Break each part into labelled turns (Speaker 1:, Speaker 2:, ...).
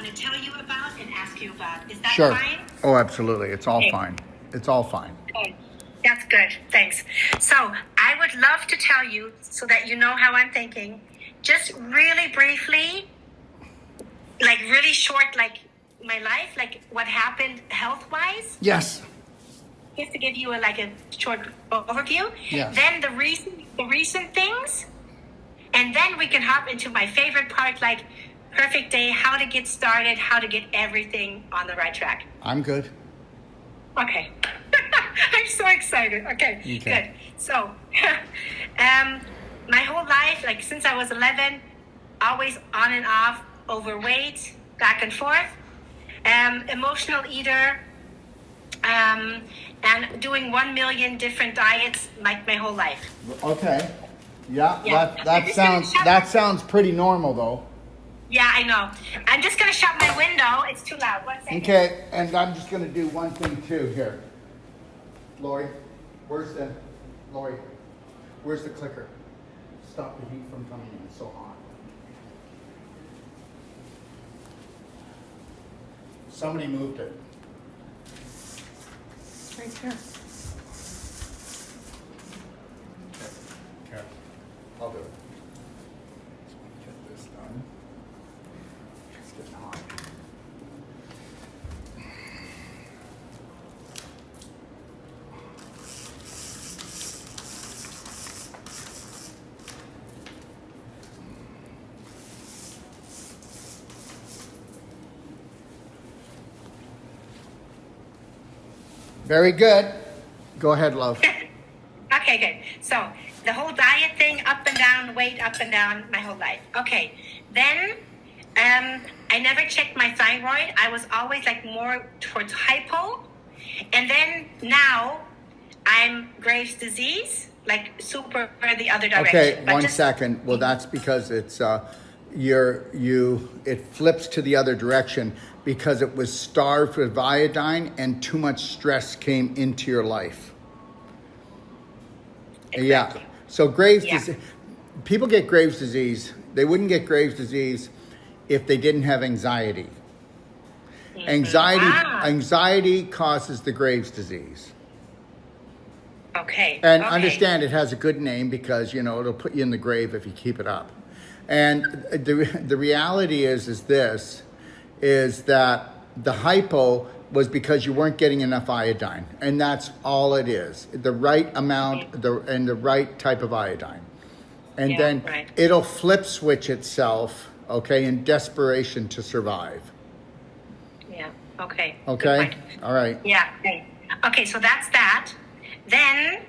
Speaker 1: to tell you about and ask you about. Is that
Speaker 2: Sure.
Speaker 1: fine?
Speaker 2: Oh, absolutely. It's all
Speaker 1: Okay.
Speaker 2: fine. It's all fine.
Speaker 1: Okay. That's good. Thanks. So I would love to tell you so that you know how I'm thinking. Just really briefly, like really short, like my life, like what happened health-wise.
Speaker 2: Yes.
Speaker 1: Just to give you a short overview.
Speaker 2: Yes.
Speaker 1: Then the recent things, and then we can hop into my favorite part, like perfect day, how to get started, how to get everything on the right track.
Speaker 2: I'm good.
Speaker 1: Okay. I'm so excited. Okay, good. So, my whole life, like since I was 11, always on and off, overweight, back and forth, emotional eater, and doing 1 million different diets like my whole life.
Speaker 2: Okay. Yeah.
Speaker 1: Yeah.
Speaker 2: That sounds pretty normal though.
Speaker 1: Yeah, I know. I'm just gonna shut my window. It's too loud. 1 second.
Speaker 2: Okay, and I'm just gonna do one thing too here. Lori, where's the clicker? Stop the heat from coming in, it's so hot. Somebody moved it.
Speaker 1: Right here.
Speaker 2: Okay, I'll do it. Get this done. It's getting hot. Very good. Go ahead, love.
Speaker 1: Okay, good. So the whole diet thing, up and down, weight up and down, my whole life. Okay. Then I never checked my thyroid. I was always like more towards hypo. And then now I'm Graves' disease, like super the other direction.
Speaker 2: Okay,
Speaker 1: But
Speaker 2: 1 second. Well, that's because it's it flips to the other direction because it was starved with iodine and too much stress came into your life.
Speaker 1: Exactly.
Speaker 2: Yeah. So Graves'
Speaker 1: Yeah.
Speaker 2: disease, people get Graves' disease. They wouldn't get Graves' disease if they didn't have anxiety. Anxiety causes the Graves' disease.
Speaker 1: Okay.
Speaker 2: And
Speaker 1: okay.
Speaker 2: understand it has a good name because, it'll put you in the grave if you keep it up. And the reality is that the hypo was because you weren't getting enough iodine. And that's all it is. The right amount and the right type of iodine. And then it'll flip switch itself, okay, in desperation to survive.
Speaker 1: Yeah. Okay.
Speaker 2: Okay? All right.
Speaker 1: Yeah. Okay, so that's that. Then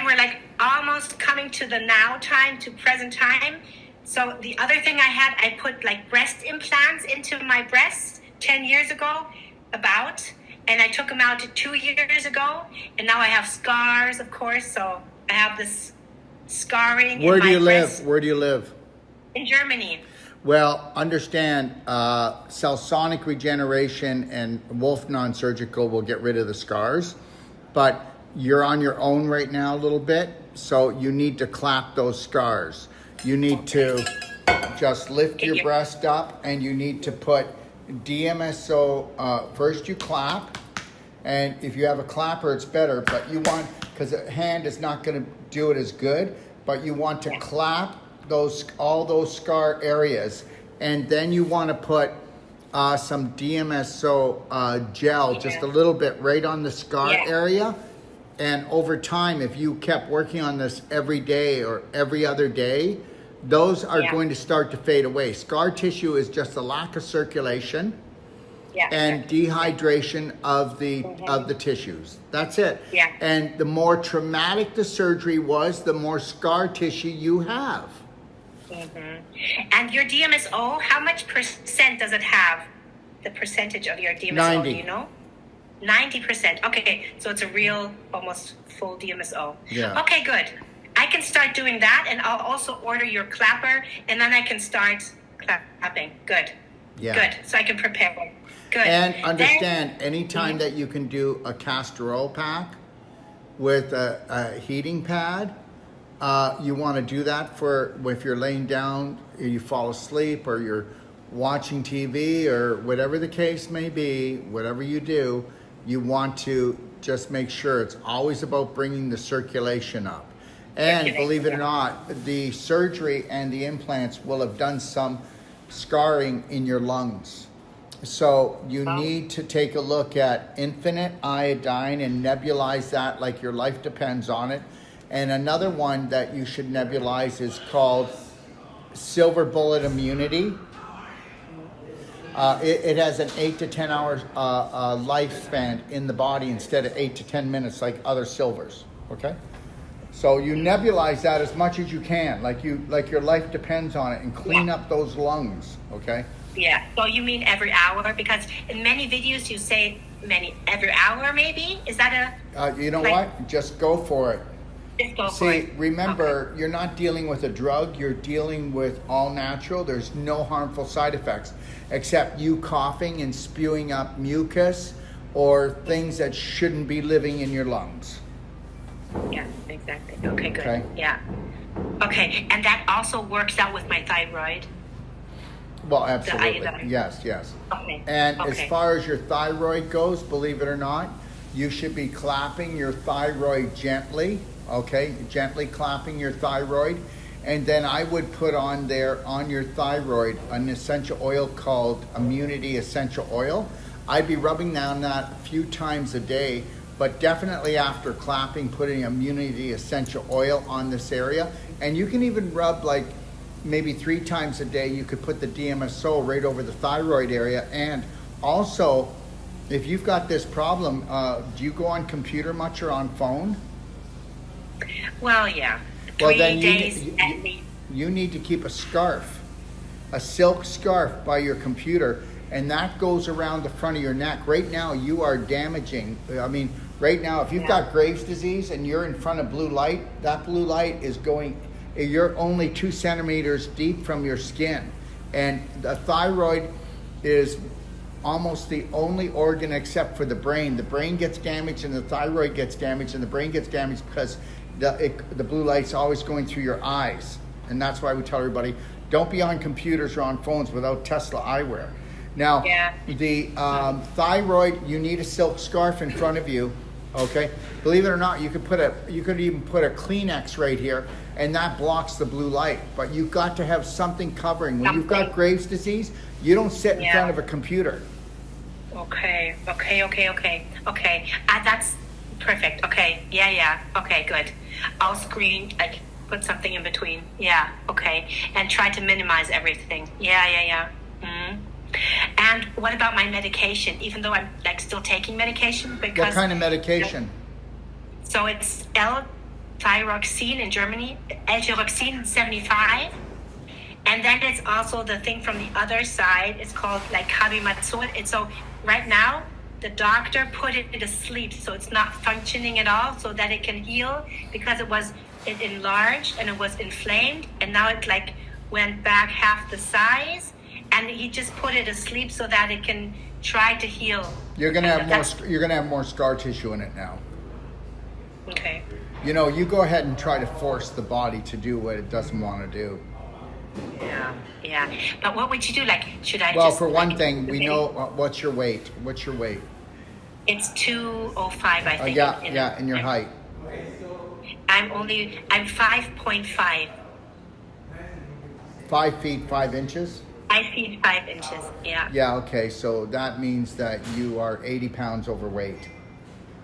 Speaker 1: we're like almost coming to the now time, to present time. So the other thing I had, I put like breast implants into my breasts 10 years ago, and I took them out 2 years ago, and now I have scars, of course. So I have this scarring.
Speaker 2: Where
Speaker 1: in
Speaker 2: do
Speaker 1: my
Speaker 2: you
Speaker 1: breast.
Speaker 2: live? Where do you live?
Speaker 1: In Germany.
Speaker 2: Well, understand, cell-sonic regeneration and Wolf non-surgical will get rid of the scars, but you're on your own right now a little bit, so you need to clap those scars. You need to just lift your breast up, and you need to put DMSO, first you clap, and if you have a clapper, it's better, but you want, because a hand is not going to do it as good, but you want to clap all those scar areas, and then you want to put some DMSO gel, just a little bit right on the scar area. And over time, if you kept working on this every day or every other day, those are going to start to fade away. Scar tissue is just a lack of circulation and dehydration of the tissues. That's it.
Speaker 1: Yeah.
Speaker 2: And the more traumatic the surgery was, the more scar tissue you have.
Speaker 1: Mm-hmm. And your DMSO, how much percent does it have? The percentage of your DMSO,
Speaker 2: 90.
Speaker 1: do you know? 90%. Okay, so it's a real, almost full DMSO.
Speaker 2: Yeah.
Speaker 1: Okay, good. I can start doing that, and I'll also order your clapper, and then I can start clapping. Good.
Speaker 2: Yeah.
Speaker 1: Good. So I can prepare. Good.
Speaker 2: And understand, anytime that you can do a castor oil pack with a heating pad, you want to do that for if you're laying down, you fall asleep, or you're watching TV or whatever the case may be, whatever you do, you want to just make sure it's always about bringing the circulation up. And believe it or not, the surgery and the implants will have done some scarring in your lungs. So you need to take a look at infinite iodine and nebulize that like your life depends on it. And another one that you should nebulize is called Silver Bullet Immunity. It has an 8 to 10 hours lifespan in the body instead of 8 to 10 minutes like other silvers. Okay, so you nebulize that as much as you can, like your life depends on it, and clean up those lungs. Okay.
Speaker 1: Yeah. So you mean every hour? Because in many videos you say every hour, maybe. Is that
Speaker 2: you know what? Just go for it.
Speaker 1: Just go for it.
Speaker 2: Remember, you're not dealing with a drug. You're dealing with all natural. There's no harmful side effects, except you coughing and spewing up mucus or things that shouldn't be living in your lungs.
Speaker 1: Yeah, exactly. Okay, good.
Speaker 2: Okay.
Speaker 1: Yeah. Okay, and that also works out with my thyroid.
Speaker 2: Well, absolutely. Yes.
Speaker 1: Okay.
Speaker 2: And as far as your thyroid goes, believe it or not, you should be clapping your thyroid gently. Okay, gently clapping your thyroid. And then I would put on there on your thyroid an essential oil called Immunity Essential Oil. I'd be rubbing down that a few times a day, but definitely after clapping, putting Immunity Essential Oil on this area. And you can even rub like maybe 3 times a day. You could put the DMSO right over the thyroid area. And also, if you've got this problem, do you go on computer much or on phone?
Speaker 1: Well, yeah.
Speaker 2: Well,
Speaker 1: 3
Speaker 2: then
Speaker 1: days at least.
Speaker 2: you need to keep a scarf, a silk scarf by your computer, and that goes around the front of your neck. Right now, you are damaging. I mean, right now, if you've got Graves' disease and you're in front of blue light, that blue light is going, you're only 2 centimeters deep from your skin. And the thyroid is almost the only organ except for the brain. The brain gets damaged and the thyroid gets damaged, and the brain gets damaged because the blue light's always going through your eyes. And that's why we tell everybody, don't be on computers or on phones without Tesla eyewear. Now, the thyroid, you need a silk scarf in front of you. Okay, believe it or not, you could even put a Kleenex right here, and that blocks the blue light. But you've got to have something covering. When you've got Graves' disease, you don't sit in front of a computer.
Speaker 1: Okay. That's perfect. Okay. Yeah. Okay, good. I'll put something in between. Yeah. Okay. And try to minimize everything. Yeah. Mm-hmm. And what about my medication? Even though I'm still taking medication, because
Speaker 2: what kind of medication?
Speaker 1: So it's L-thyroxine in Germany, L-thyroxine 75, and then it's also the thing from the other side. It's called carbimazole. It's so right now the doctor put it to sleep, so it's not functioning at all, so that it can heal, because it enlarged and it was inflamed, and now it went back half the size. And he just put it asleep so that it can try to heal.
Speaker 2: You're gonna have more scar tissue in it now.
Speaker 1: Okay.
Speaker 2: You know, you go ahead and try to force the body to do what it doesn't want to do.
Speaker 1: Yeah. But what would you do? Should I?
Speaker 2: Well, for one thing, we know what's your weight. What's your weight?
Speaker 1: It's 205, I think.
Speaker 2: And your height.
Speaker 1: I'm 5.5.
Speaker 2: 5 feet 5 inches.
Speaker 1: 5 feet 5 inches. Yeah.
Speaker 2: Yeah. Okay. So that means that you are 80 pounds overweight.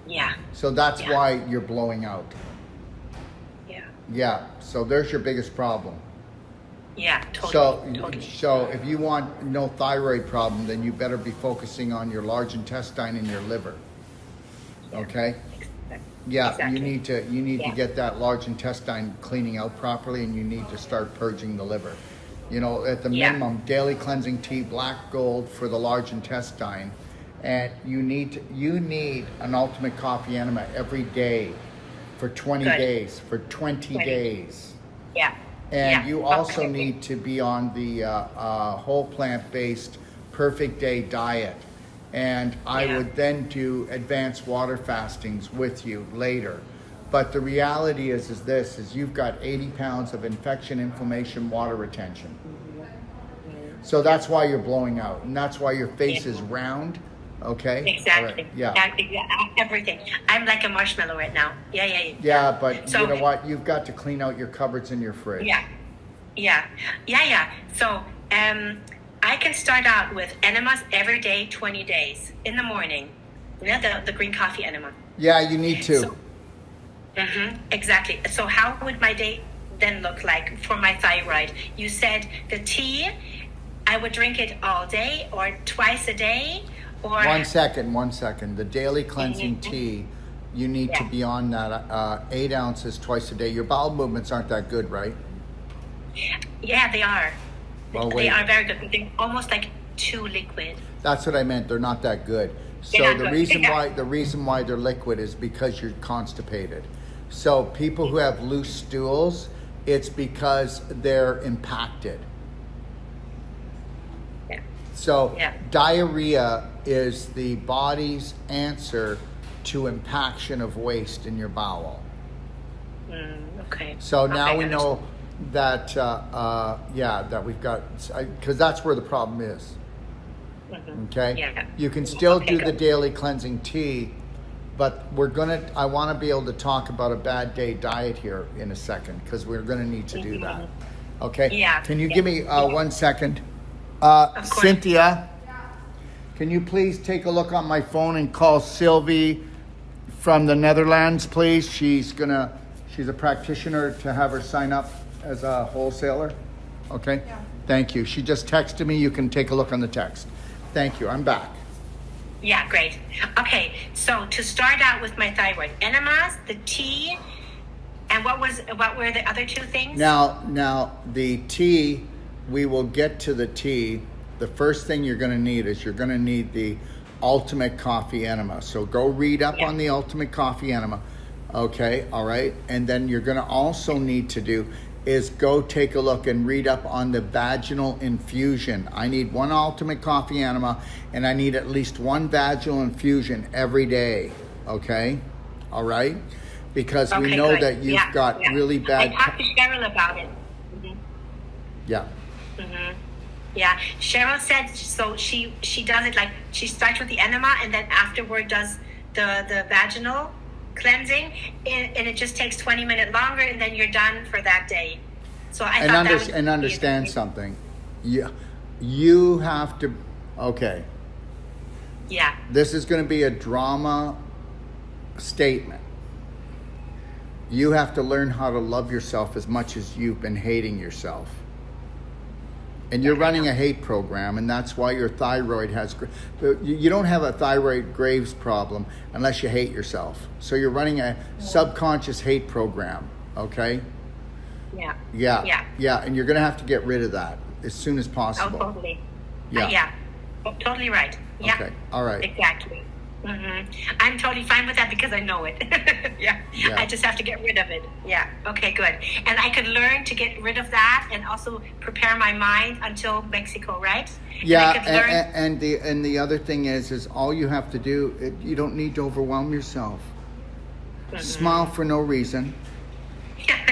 Speaker 1: Yeah.
Speaker 2: So that's why you're blowing out.
Speaker 1: Yeah.
Speaker 2: Yeah. So there's your biggest problem.
Speaker 1: Yeah. Totally.
Speaker 2: So if you want no thyroid problem, then you better be focusing on your large intestine and your liver. Okay. Yeah.
Speaker 1: Exactly.
Speaker 2: You need to get that large intestine cleaning out properly, and you need to start purging the liver. You know, at the minimum, daily cleansing tea, black gold for the large intestine, and you need an ultimate coffee enema every day for 20 days. For 20 days.
Speaker 1: Yeah.
Speaker 2: And you also need to be on the whole plant-based perfect day diet. And I would then do advanced water fastings with you later. But the reality is you've got 80 pounds of infection, inflammation, water retention. So that's why you're blowing out, and that's why your face is round. Okay.
Speaker 1: Exactly.
Speaker 2: All right. Yeah.
Speaker 1: Everything. I'm like a marshmallow right now. Yeah.
Speaker 2: Yeah, but
Speaker 1: So-
Speaker 2: you know what? You've got to clean out your cupboards in your fridge.
Speaker 1: Yeah. So, I can start out with enemas every day, 20 days in the morning. You know, the green coffee enema.
Speaker 2: Yeah, you need to.
Speaker 1: So, exactly. So how would my day then look like for my thyroid? You said the tea, I would drink it all day or twice a day, or
Speaker 2: 1 second. The daily cleansing tea, you need to be on that 8 ounces twice a day. Your bowel movements aren't that good, right?
Speaker 1: Yeah, they are.
Speaker 2: Well,
Speaker 1: They are very good. They're almost like too liquid.
Speaker 2: That's what I meant. They're not that good. So
Speaker 1: They're not
Speaker 2: the
Speaker 1: good.
Speaker 2: reason why they're liquid is because you're constipated. So people who have loose stools, it's because they're impacted.
Speaker 1: Yeah.
Speaker 2: So diarrhea is the body's answer to impaction of waste in your bowel.
Speaker 1: Okay.
Speaker 2: So now
Speaker 1: Okay,
Speaker 2: we know that that we've got, because that's where the problem is. Okay.
Speaker 1: Yeah.
Speaker 2: You can still
Speaker 1: Okay,
Speaker 2: do the
Speaker 1: good.
Speaker 2: daily cleansing tea, but I want to be able to talk about a bad day diet here in a second, because we're going to need to do that. Okay.
Speaker 1: Yeah.
Speaker 2: Can you give me 1 second?
Speaker 1: course.
Speaker 2: Cynthia, can you please take a look on my phone and call Sylvie from the Netherlands, please? She's a practitioner, to have her sign up as a wholesaler. Okay?
Speaker 3: Yeah.
Speaker 2: Thank you. She just texted me. You can take a look on the text. Thank you. I'm back.
Speaker 1: Yeah, great. Okay, so to start out with my thyroid, enemas, the tea, and what were the other two things?
Speaker 2: Now the tea, we will get to the tea. The first thing you're going to need is the ultimate coffee enema. So go read up on the ultimate coffee enema. Okay, all right. And then you're going to also need to do is go take a look and read up on the vaginal infusion. I need one ultimate coffee enema, and I need at least one vaginal infusion every day. Okay, all right, because we
Speaker 1: Okay,
Speaker 2: know
Speaker 1: good.
Speaker 2: that you've got really bad.
Speaker 1: I talked to Cheryl about it.
Speaker 2: Yeah.
Speaker 1: Yeah, Cheryl said so. She does it like she starts with the enema and then afterward does the vaginal cleansing, and it just takes 20 minutes longer, and then you're done for that day. So I thought that would
Speaker 2: understand something. You have to. Okay.
Speaker 1: Yeah.
Speaker 2: This is going to be a drama statement. You have to learn how to love yourself as much as you've been hating yourself. And you're running a hate program, and that's why your thyroid has. You don't have a thyroid Graves problem unless you hate yourself. So you're running a subconscious hate program, okay?
Speaker 1: Yeah.
Speaker 2: Yeah, and you're going to have to get rid of that as soon as
Speaker 1: Oh,
Speaker 2: possible.
Speaker 1: totally.
Speaker 2: Yeah.
Speaker 1: Oh, totally right. Yeah.
Speaker 2: Okay, all right.
Speaker 1: Exactly. I'm totally fine with that because I know it. Yeah. I just have to get rid of it. Yeah. Okay, good. And I could learn to get rid of that and also prepare my mind until Mexico, right?
Speaker 2: Yeah,
Speaker 1: And I could learn.
Speaker 2: and the other thing is all you have to do, you don't need to overwhelm yourself. Smile for no reason.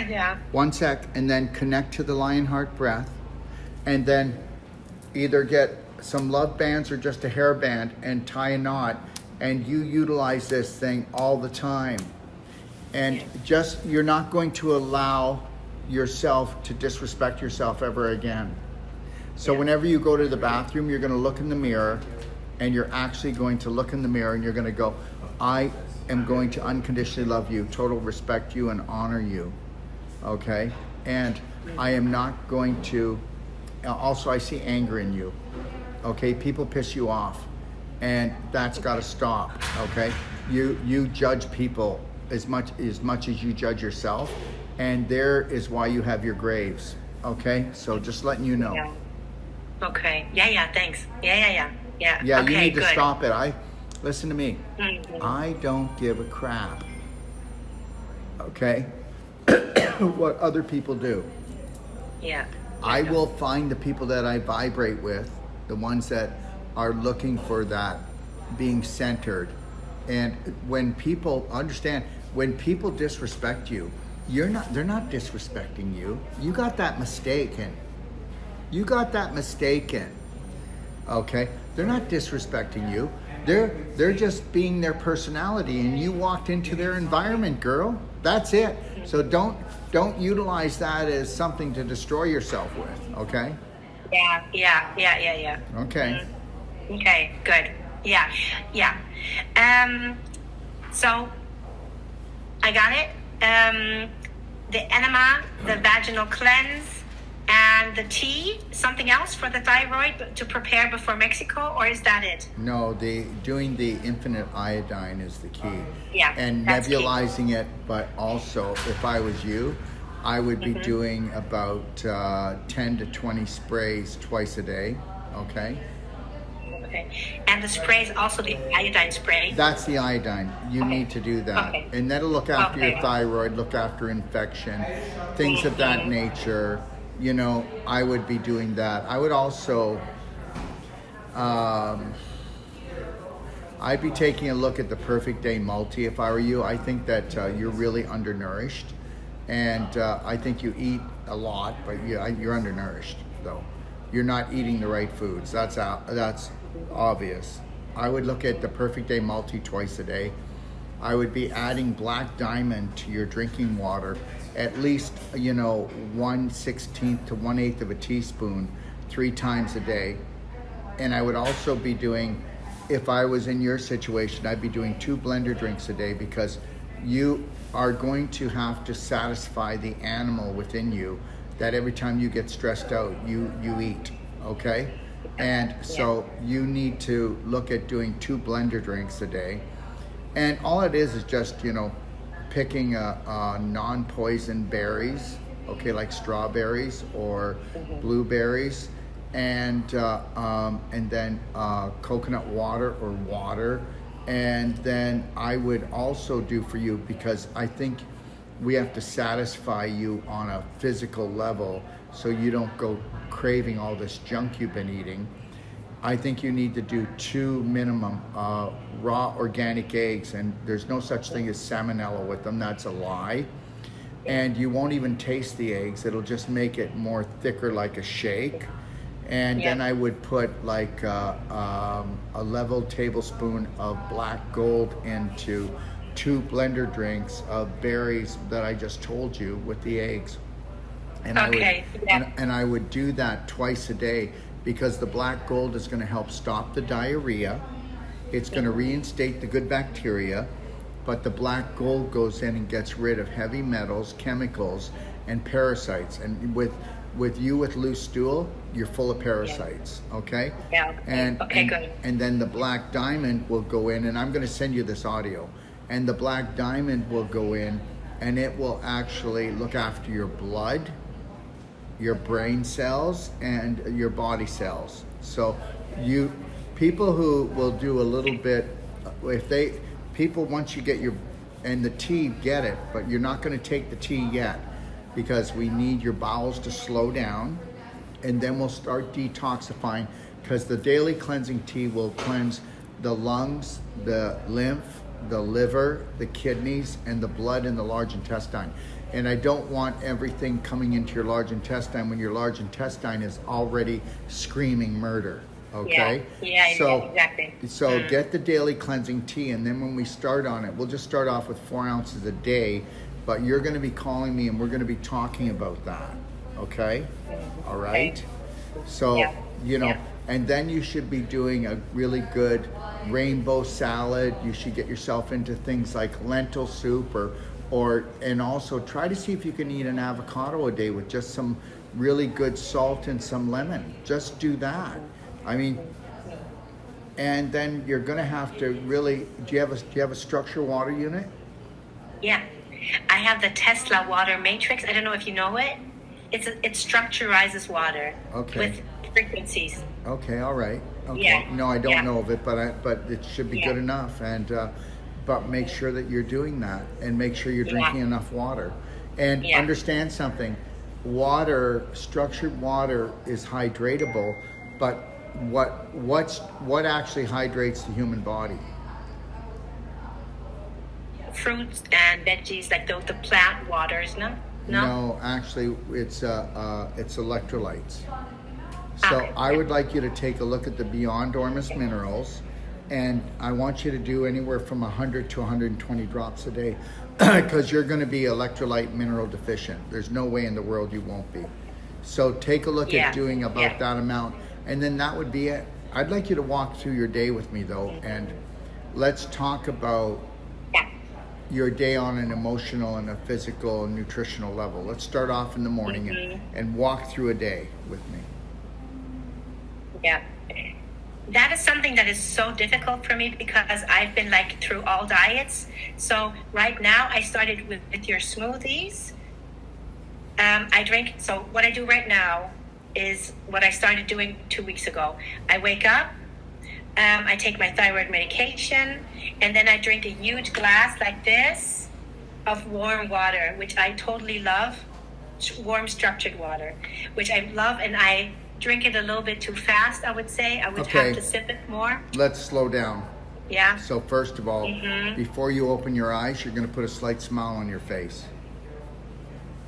Speaker 1: Yeah.
Speaker 2: 1 sec, and then connect to the lion heart breath, and then either get some love bands or just a hairband and tie a knot, and you utilize this thing all the time. And just, you're not going to allow yourself to disrespect yourself ever again. So whenever you go to the bathroom, you're going to look in the mirror, and you're actually going to look in the mirror and you're going to go, I am going to unconditionally love you, total respect you, and honor you. Okay? And I am not going to, also I see anger in you. Okay? People piss you off, and that's got to stop. Okay? You judge people as much as you judge yourself, and there is why you have your graves. Okay? So just letting you know.
Speaker 1: Yeah. Okay. Yeah. Thanks. Yeah.
Speaker 2: Yeah,
Speaker 1: Okay,
Speaker 2: you need to
Speaker 1: good.
Speaker 2: stop it. Listen to me. I don't give a crap. Okay? What other people do.
Speaker 1: Yeah.
Speaker 2: I will find the people that I vibrate with, the ones that are looking for that, being centered. And when people understand, when people disrespect you, they're not disrespecting you. You got that mistaken. You got that mistaken. Okay? They're not disrespecting you. They're just being their personality, and you walked into their environment, girl. That's it. So don't utilize that as something to destroy yourself with, okay?
Speaker 1: Yeah.
Speaker 2: Okay.
Speaker 1: Okay, good. Yeah. So I got it. The enema, the vaginal cleanse, and the tea. Something else for the thyroid to prepare before Mexico, or is that it?
Speaker 2: No, doing the infinite iodine is the key.
Speaker 1: Yeah,
Speaker 2: And
Speaker 1: that's
Speaker 2: nebulizing it, but also, if I was you, I would be doing about 10 to 20 sprays twice a day, okay?
Speaker 1: Okay. And the spray is also the iodine spray.
Speaker 2: That's the iodine. You need to do that.
Speaker 1: Okay.
Speaker 2: And that'll look after your thyroid, look after infection, things of that nature. You know, I would be doing that. I would also, I'd be taking a look at the Perfect Day Multi if I were you. I think that you're really undernourished. And I think you eat a lot, but you're undernourished, though. You're not eating the right foods. That's obvious. I would look at the Perfect Day Multi twice a day. I would be adding black diamond to your drinking water, at least 1/16 to 1/8 of a teaspoon 3 times a day. And I would also be doing, if I was in your situation, I'd be doing 2 blender drinks a day, because you are going to have to satisfy the animal within you that every time you get stressed out, you eat, okay? And so you need to look at doing 2 blender drinks a day. And all it is just, picking non-poison berries, okay, like strawberries or blueberries, and then coconut water or water. And then I would also do for you, because I think we have to satisfy you on a physical level so you don't go craving all this junk you've been eating. I think you need to do 2 minimum raw organic eggs, and there's no such thing as salmonella with them. That's a lie. And you won't even taste the eggs. It'll just make it more thicker, like a shake. And then I would put like a level tablespoon of black gold into 2 blender drinks of berries that I just told you with the eggs. And I would do that twice a day, because the black gold is going to help stop the diarrhea. It's going to reinstate the good bacteria, but the black gold goes in and gets rid of heavy metals, chemicals, and parasites. And with loose stool, you're full of parasites, okay?
Speaker 1: Yeah. Good.
Speaker 2: And then the black diamond will go in, and I'm going to send you this audio. And the black diamond will go in, and it will actually look after your blood, your brain cells, and your body cells. So people who will do a little bit, once you get and the tea, get it, but you're not going to take the tea yet, because we need your bowels to slow down, and then we'll start detoxifying, because the daily cleansing tea will cleanse the lungs, the lymph, the liver, the kidneys, and the blood in the large intestine. And I don't want everything coming into your large intestine when your large intestine is already screaming murder, okay?
Speaker 1: Exactly.
Speaker 2: So get the daily cleansing tea, and then when we start on it, we'll just start off with 4 ounces a day, but you're going to be calling me, and we're going to be talking about that, okay? All right? So, and then you should be doing a really good rainbow salad. You should get yourself into things like lentil soup, and also try to see if you can eat an avocado a day with just some really good salt and some lemon. Just do that. I mean, and then you're going to have to really, do you have a structure water unit?
Speaker 1: Yeah. I have the Tesla water matrix. I don't know if you know it. It structurizes water with frequencies.
Speaker 2: Okay, all right. Okay.
Speaker 1: Yeah.
Speaker 2: No, I don't know of it, but it should be good enough. And but make sure that you're doing that, and make sure you're drinking enough water. And understand something: structured water is hydratable, but what actually hydrates the human body?
Speaker 1: Fruits and veggies, like the plant waters, no?
Speaker 2: No, actually, it's electrolytes. So
Speaker 1: Okay.
Speaker 2: I would like you to take a look at the Beyond Ormus minerals, and I want you to do anywhere from 100 to 120 drops a day because you're going to be electrolyte mineral deficient. There's no way in the world you won't be. So take a look
Speaker 1: Yeah.
Speaker 2: at doing about
Speaker 1: Yeah.
Speaker 2: that amount, and then that would be it. I'd like you to walk through your day with me though, and let's talk about
Speaker 1: Yeah.
Speaker 2: your day on an emotional and a physical and nutritional level. Let's start off in the morning and walk through a day with me.
Speaker 1: Yeah. That is something that is so difficult for me because I've been like through all diets. So right now I started with your smoothies. I drink, so what I do right now is what I started doing 2 weeks ago. I wake up, I take my thyroid medication, and then I drink a huge glass like this of warm water, which I totally love, warm structured water, which I love, and I drink it a little bit too fast, I would say. I would
Speaker 2: Okay.
Speaker 1: have to sip it more.
Speaker 2: Let's slow down.
Speaker 1: Yeah.
Speaker 2: So first of all, before you open your eyes, you're going to put a slight smile on your face.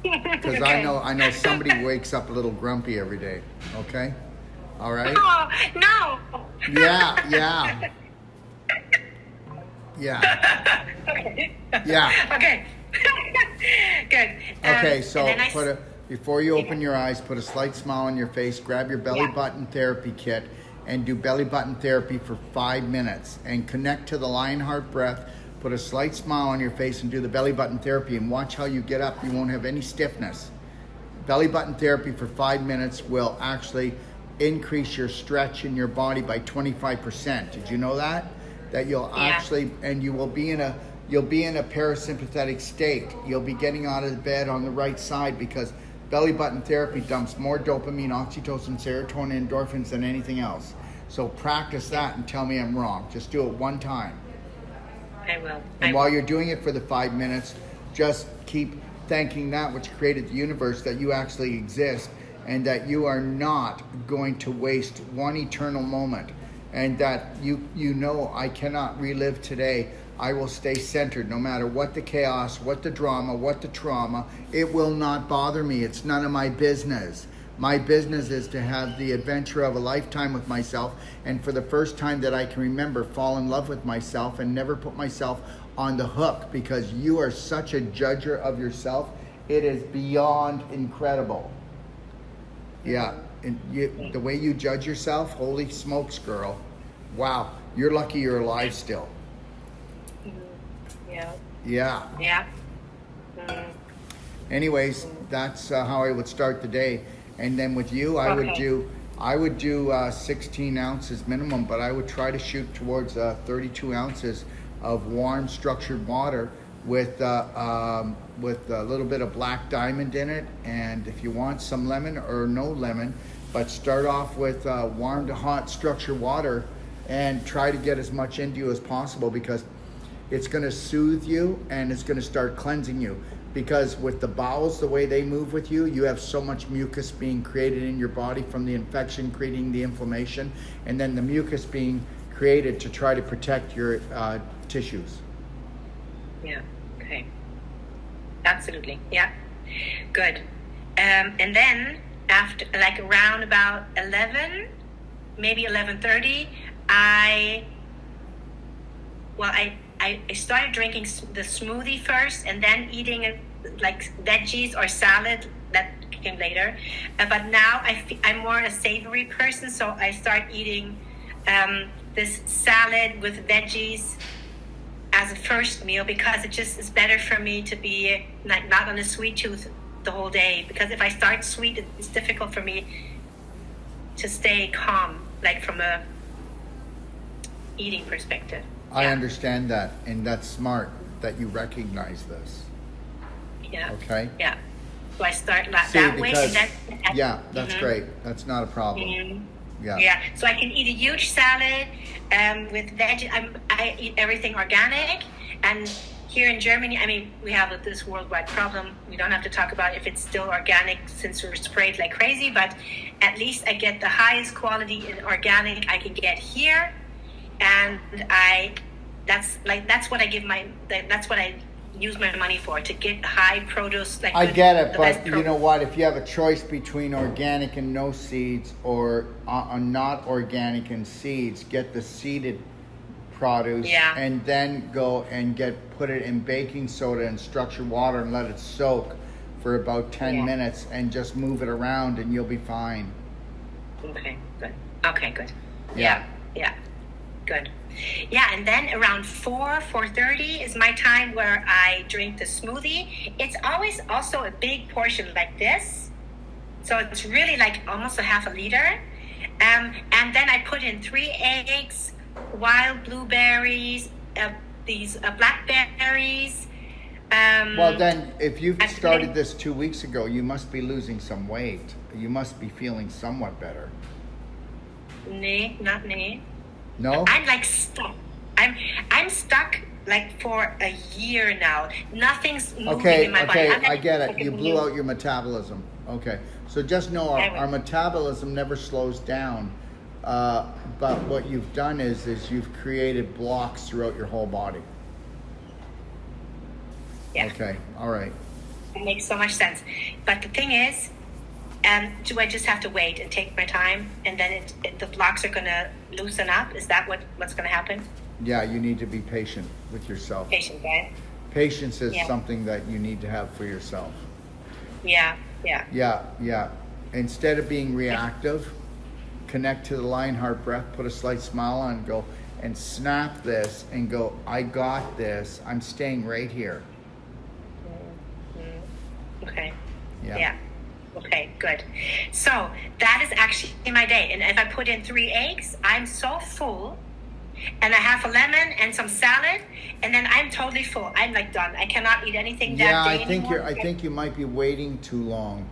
Speaker 2: Because
Speaker 1: Okay.
Speaker 2: I know somebody wakes up a little grumpy every day. Okay? All right?
Speaker 1: Oh, no.
Speaker 2: Yeah, yeah. Yeah.
Speaker 1: Okay.
Speaker 2: Yeah.
Speaker 1: Okay. Good.
Speaker 2: Okay, so
Speaker 1: and then
Speaker 2: before you open your eyes, put a slight smile on your face, grab your belly
Speaker 1: Yeah.
Speaker 2: button therapy kit, and do belly button therapy for 5 minutes. And connect to the Lionheart breath, put a slight smile on your face, and do the belly button therapy. And watch how you get up. You won't have any stiffness. Belly button therapy for 5 minutes will actually increase your stretch in your body by 25%. Did you know that? That you'll
Speaker 1: Yeah.
Speaker 2: actually, and you'll be in a parasympathetic state. You'll be getting out of the bed on the right side because belly button therapy dumps more dopamine, oxytocin, serotonin, endorphins than anything else. So practice that and tell me I'm wrong. Just do it one time.
Speaker 1: I will.
Speaker 2: And while you're doing it for the 5 minutes, just keep thanking that which created the universe, that you actually exist and that you are not going to waste one eternal moment, and that you know I cannot relive today. I will stay centered no matter what the chaos, what the drama, what the trauma. It will not bother me. It's none of my business. My business is to have the adventure of a lifetime with myself, and for the first time that I can remember, fall in love with myself and never put myself on the hook, because you are such a judger of yourself. It is beyond incredible. Yeah, and the way you judge yourself, holy smokes, girl. Wow, you're lucky you're alive still.
Speaker 1: Yeah.
Speaker 2: Yeah.
Speaker 1: Yeah.
Speaker 2: Anyways, that's how I would start the day. And then with you, I would do 16 ounces minimum, but I would try to shoot towards 32 ounces of warm structured water with a little bit of black diamond in it, and if you want some lemon or no lemon, but start off with warm to hot structured water and try to get as much into you as possible, because it's going to soothe you and it's going to start cleansing you. Because with the bowels, the way they move with you, you have so much mucus being created in your body from the infection creating the inflammation, and then the mucus being created to try to protect your tissues.
Speaker 1: Yeah. Okay. Absolutely. Yeah. Good. And then after, like around about 11, maybe 11:30, I started drinking the smoothie first, and then eating like veggies or salad. That came later. But now I'm more a savory person, so I start eating this salad with veggies as a first meal, because it just is better for me to be like not on a sweet tooth the whole day. Because if I start sweet, it's difficult for me to stay calm, like from a eating perspective.
Speaker 2: I understand that, and that's smart that you recognize this.
Speaker 1: Yeah.
Speaker 2: Okay?
Speaker 1: Yeah. So I start that way,
Speaker 2: because,
Speaker 1: and then
Speaker 2: yeah, that's great. That's not a problem. Yeah.
Speaker 1: Yeah. So I can eat a huge salad with veg. I eat everything organic, and here in Germany, I mean, we have this worldwide problem. We don't have to talk about if it's still organic, since we're sprayed like crazy. But at least I get the highest quality in organic I can get here, and that's what I use my money for, to get high produce. Like
Speaker 2: I
Speaker 1: good-
Speaker 2: get it,
Speaker 1: the
Speaker 2: but
Speaker 1: best
Speaker 2: you know what? If you have a choice between organic and no seeds, or not organic and seeds, get the seeded produce,
Speaker 1: Yeah.
Speaker 2: and then go and put it in baking soda and structured water and let it soak for about 10
Speaker 1: Yeah.
Speaker 2: minutes, and just move it around, and you'll be fine.
Speaker 1: Okay, good. Okay, good.
Speaker 2: Yeah.
Speaker 1: Yeah. Good. Yeah, and then around 4:30 is my time where I drink the smoothie. It's always also a big portion like this. So it's really like almost a half a liter. And then I put in 3 eggs, wild blueberries, these blackberries.
Speaker 2: Well, then, if you've
Speaker 1: and
Speaker 2: started
Speaker 1: then-
Speaker 2: this 2 weeks ago, you must be losing some weight. You must be feeling somewhat better.
Speaker 1: Nee, not nee.
Speaker 2: No?
Speaker 1: I'm like stuck. I'm stuck like for a year now. Nothing's moving
Speaker 2: Okay,
Speaker 1: in my
Speaker 2: okay,
Speaker 1: body. I'm
Speaker 2: I
Speaker 1: like-
Speaker 2: get it.
Speaker 1: like
Speaker 2: You
Speaker 1: a
Speaker 2: blew
Speaker 1: new-
Speaker 2: out your metabolism. Okay, so just know our metabolism never slows down. But what you've done is you've created blocks throughout your whole body.
Speaker 1: Yeah,
Speaker 2: Okay, all right.
Speaker 1: it makes so much sense. But the thing is, do I just have to wait and take my time, and then the blocks are gonna loosen up? Is that what's gonna happen?
Speaker 2: Yeah, you need to be patient with yourself.
Speaker 1: Patient, right?
Speaker 2: Patience is
Speaker 1: Yeah.
Speaker 2: something that you need to have for yourself.
Speaker 1: Yeah.
Speaker 2: Yeah. Instead of being reactive, connect to the Lionheart breath, put a slight smile on, and go and snap this and go, I got this. I'm staying right here.
Speaker 1: Okay.
Speaker 2: Yeah.
Speaker 1: Okay, good. So that is actually my day. And if I put in 3 eggs, I'm so full. And I have a lemon and some salad, and then I'm totally full. I'm like done. I cannot eat anything that
Speaker 2: Yeah,
Speaker 1: day
Speaker 2: I
Speaker 1: anymore.
Speaker 2: think you might be waiting too long.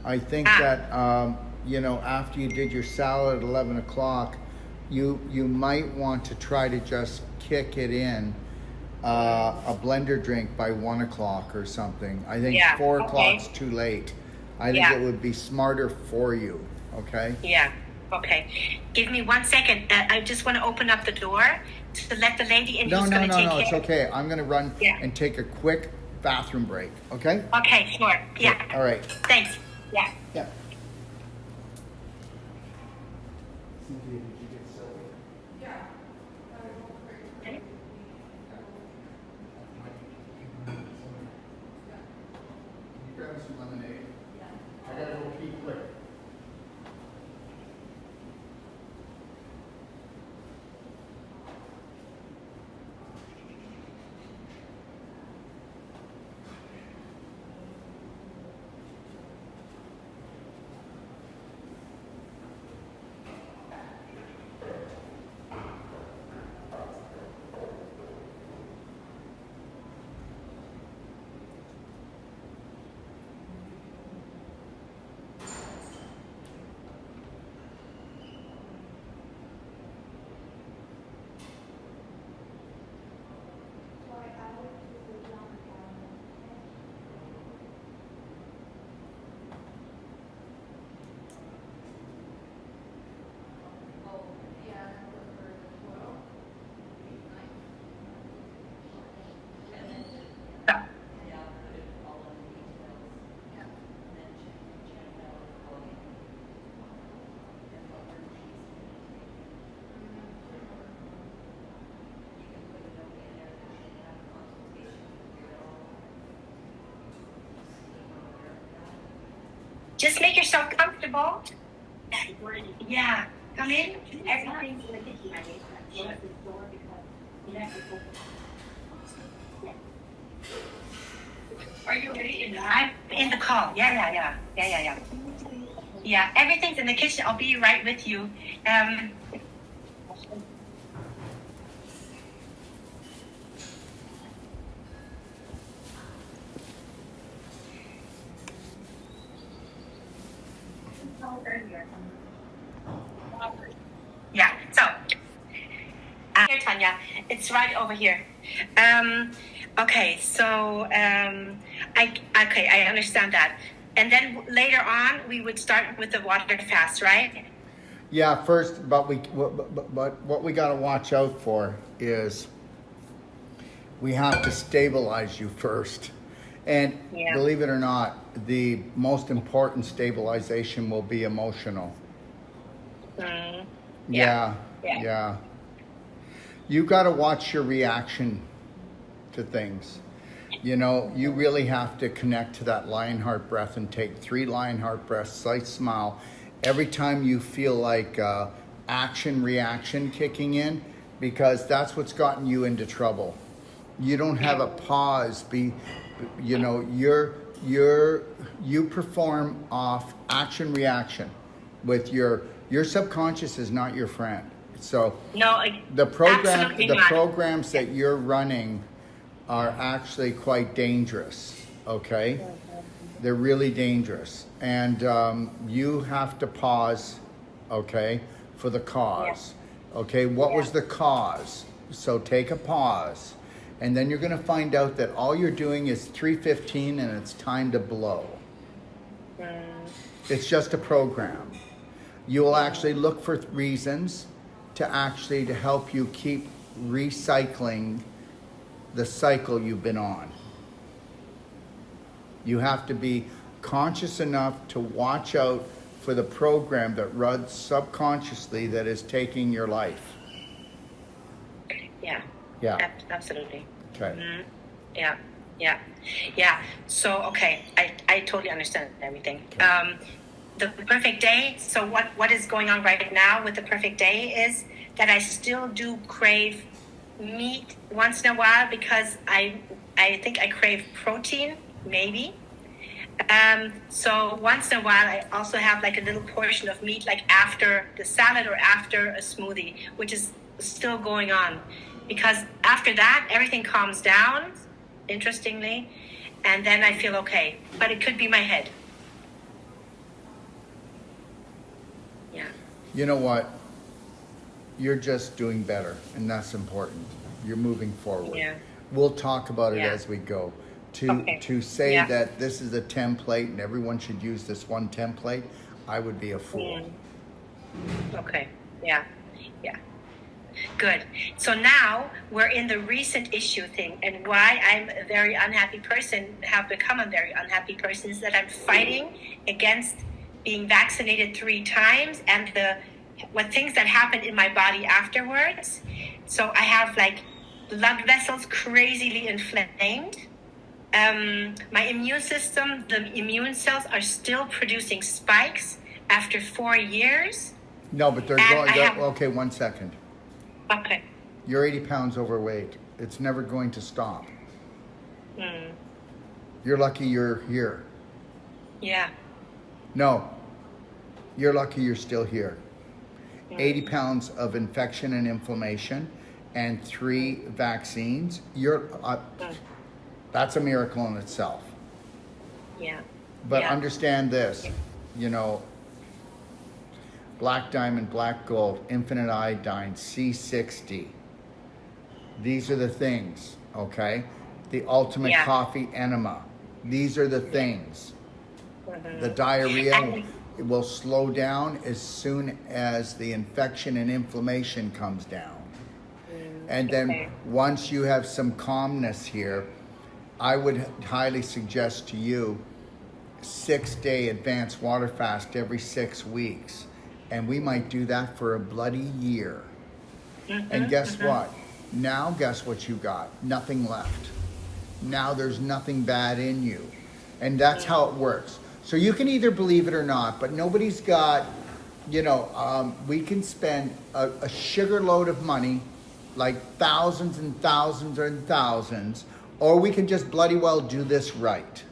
Speaker 2: I think that after you did your salad at 11 o'clock, you might want to try to just kick it in a blender drink by 1 o'clock or something. I think 4 o'clock's too late. I think it would be smarter for you. Okay.
Speaker 1: Yeah. Okay. Give me 1 second. I just want to open up the door to let the lady in
Speaker 2: No,
Speaker 1: who's
Speaker 2: no,
Speaker 1: going to
Speaker 2: no,
Speaker 1: take
Speaker 2: no.
Speaker 1: care.
Speaker 2: It's okay. I'm gonna run
Speaker 1: Yeah.
Speaker 2: and take a quick bathroom break. Okay.
Speaker 1: Okay, sure. Yeah.
Speaker 2: All right.
Speaker 1: Thanks. Yeah.
Speaker 2: Yeah.
Speaker 1: Okay.
Speaker 2: Grab some lemonade. I gotta go pee quick.
Speaker 1: Just make yourself comfortable. Yeah. Come in. Everything's in the kitchen. Are you ready? I'm in the call. Yeah. Yeah, everything's in the kitchen. I'll be right with you. Yeah, so here, Tanya, it's right over here. Okay, so I understand that. And then later on, we would start with the water fast, right?
Speaker 2: Yeah, first, but what we got to watch out for is we have to stabilize you first. And
Speaker 1: Yeah.
Speaker 2: believe it or not, the most important stabilization will be emotional.
Speaker 1: Mm.
Speaker 2: Yeah,
Speaker 1: Yeah.
Speaker 2: yeah. You got to watch your reaction to things. You know, you really have to connect to that Lionheart breath and take 3 Lionheart breaths, slight smile. Every time you feel like action reaction kicking in, because that's what's gotten you into trouble. You don't have a pause. You know, you perform off action reaction with your subconscious is not your friend. So
Speaker 1: No, absolutely
Speaker 2: the
Speaker 1: not.
Speaker 2: programs that you're running are actually quite dangerous. Okay, they're really dangerous, and you have to pause. Okay, for the cause. Okay, what was the cause? So take a pause, and then you're going to find out that all you're doing is 3:15, and it's time to blow. It's just a program. You will actually look for reasons to help you keep recycling the cycle you've been on. You have to be conscious enough to watch out for the program that runs subconsciously that is taking your life.
Speaker 1: Yeah.
Speaker 2: Yeah.
Speaker 1: Absolutely.
Speaker 2: Okay.
Speaker 1: Yeah. So, okay, I totally understand everything. The perfect day. So what is going on right now with the perfect day is that I still do crave meat once in a while because I think I crave protein, maybe. So once in a while, I also have like a little portion of meat, like after the salad or after a smoothie, which is still going on. Because after that, everything calms down, interestingly, and then I feel okay. But it could be my head. Yeah.
Speaker 2: You know what? You're just doing better, and that's important. You're moving forward.
Speaker 1: Yeah.
Speaker 2: We'll talk about it
Speaker 1: Yeah.
Speaker 2: as we go.
Speaker 1: Okay.
Speaker 2: To say
Speaker 1: Yeah.
Speaker 2: that this is a template and everyone should use this one template, I would be a fool.
Speaker 1: Okay. Yeah. Good. So now we're in the recent issue thing, and why I'm a very unhappy person, have become a very unhappy person, is that I'm fighting against being vaccinated 3 times and what things that happened in my body afterwards. So I have like blood vessels crazily inflamed. My immune system, the immune cells are still producing spikes after 4 years.
Speaker 2: No, but they're
Speaker 1: And
Speaker 2: going. Okay, 1 second.
Speaker 1: Okay.
Speaker 2: You're 80 pounds overweight. It's never going to stop. You're lucky you're here.
Speaker 1: Yeah.
Speaker 2: No, you're lucky you're still here. 80 pounds of infection and inflammation and 3 vaccines. That's a miracle in itself.
Speaker 1: Yeah.
Speaker 2: But
Speaker 1: Yeah.
Speaker 2: understand this, you know, black diamond, black gold, infinite iodine, C60. These are the things, okay? The ultimate coffee enema. These are the things. The diarrhea will slow down as soon as the infection and inflammation comes down. And then once you have some calmness here, I would highly suggest to you 6-day advanced water fast every 6 weeks. And we might do that for a bloody year. And guess what? Now guess what you got? Nothing left. Now there's nothing bad in you. And that's how it works. So you can either believe it or not, but nobody's got, you know, we can spend a sugar load of money, like thousands and thousands and thousands, or we can just bloody well do this right.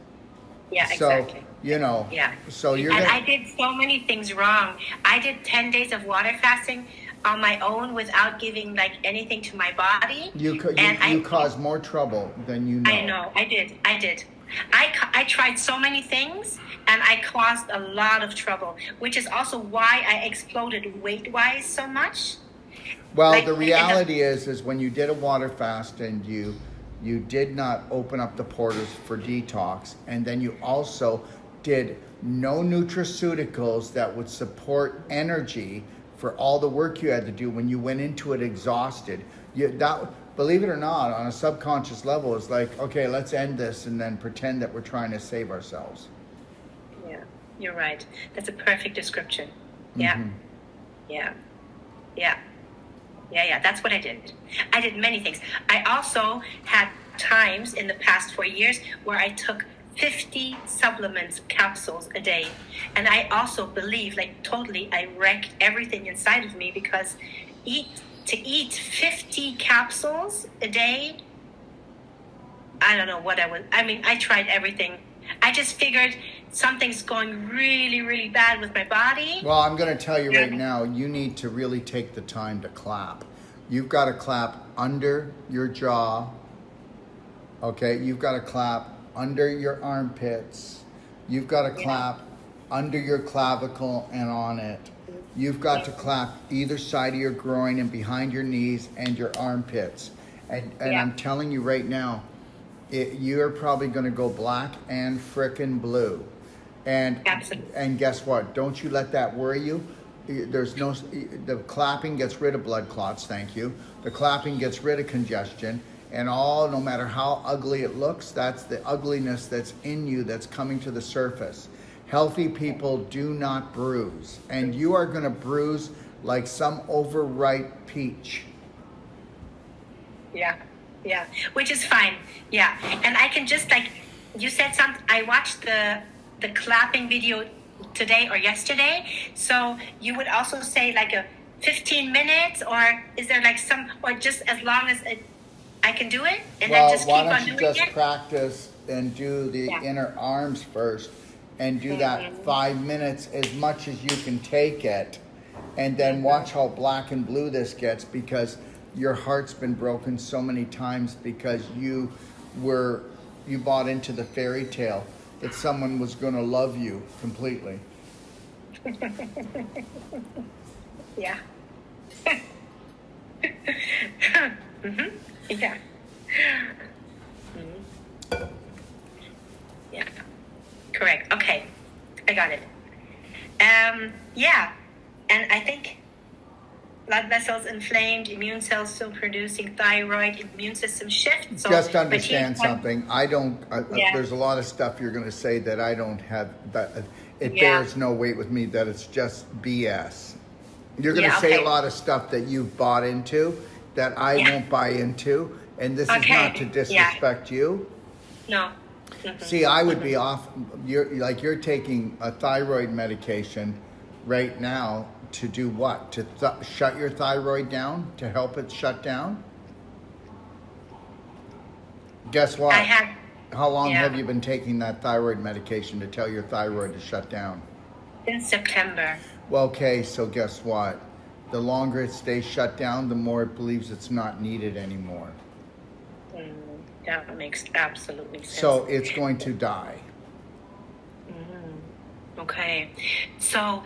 Speaker 1: Yeah,
Speaker 2: So,
Speaker 1: exactly.
Speaker 2: you know,
Speaker 1: Yeah.
Speaker 2: so you're
Speaker 1: And
Speaker 2: gonna,
Speaker 1: I did so many things wrong. I did 10 days of water fasting on my own without giving like anything to my body.
Speaker 2: you
Speaker 1: And
Speaker 2: cause more trouble than you know.
Speaker 1: I know. I did. I tried so many things and I caused a lot of trouble, which is also why I exploded weight-wise so much.
Speaker 2: Well,
Speaker 1: Like,
Speaker 2: the reality is when you did a water fast and you did not open up the portals for detox, and then you also did no nutraceuticals that would support energy for all the work you had to do when you went into it exhausted. believe it or not, on a subconscious level, it's like, okay, let's end this and then pretend that we're trying to save ourselves.
Speaker 1: Yeah, you're right. That's a perfect description. Yeah.
Speaker 2: Mhm.
Speaker 1: Yeah. Yeah. Yeah. That's what I did. I did many things. I also had times in the past 4 years where I took 50 supplements capsules a day. And I also believe, like, totally, I wrecked everything inside of me because to eat 50 capsules a day, I don't know what I tried everything. I just figured something's going really, really bad with my body.
Speaker 2: Well, I'm going to tell you right now, you need to really take the time to clap. You've got to clap under your jaw. Okay, you've got to clap under your armpits. You've got to clap under your clavicle and on it. You've got to clap either side of your groin and behind your knees and your armpits. And I'm telling you right now, you're probably going to go black and frickin' blue. And
Speaker 1: Absolutely.
Speaker 2: And guess what? Don't you let that worry you. The clapping gets rid of blood clots, thank you. The clapping gets rid of congestion. And no matter how ugly it looks, that's the ugliness that's in you that's coming to the surface. Healthy people do not bruise. And you are going to bruise like some overripe peach.
Speaker 1: Yeah. Which is fine. Yeah. And I can just, like, you said something, I watched the clapping video today or yesterday. So you would also say like a 15 minutes, or is there like or just as long as I can do it, and then just keep on doing it?
Speaker 2: Why don't you just practice and do the inner arms first, and do that 5 minutes as much as you can take it, and then watch how black and blue this gets, because your heart's been broken so many times because you bought into the fairy tale that someone was going to love you completely.
Speaker 1: Yeah. Mm-hmm. Yeah. Mm-hmm. Yeah. Correct. Okay. I got it. Yeah. And I think blood vessels inflamed, immune cells still producing thyroid, immune system shift. So
Speaker 2: just understand something. There's a lot of stuff you're going to say that I don't have, that it bears no weight with me, that it's just BS. You're going to say a lot of stuff that you've bought into that I won't buy into. And this is not to disrespect you.
Speaker 1: No. Mm-hmm.
Speaker 2: See, I would be off. You're taking a thyroid medication right now to do what? To shut your thyroid down? To help it shut down? Guess what? How long have you been taking that thyroid medication to tell your thyroid to shut down?
Speaker 1: Since September.
Speaker 2: Well, okay, so guess what? The longer it stays shut down, the more it believes it's not needed anymore.
Speaker 1: That makes absolutely sense.
Speaker 2: So it's going to die.
Speaker 1: Okay. So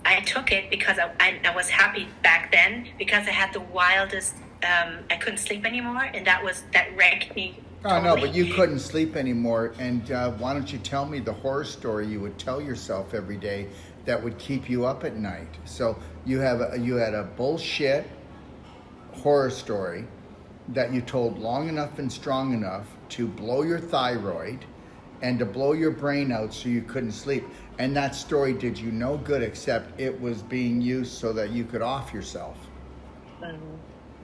Speaker 1: I took it because I was happy back then because I had the wildest, I couldn't sleep anymore, and that wrecked me.
Speaker 2: Oh, no, but you couldn't sleep anymore. And why don't you tell me the horror story you would tell yourself every day that would keep you up at night? So you had a bullshit horror story that you told long enough and strong enough to blow your thyroid and to blow your brain out so you couldn't sleep. And that story did you no good, except it was being used so that you could off yourself.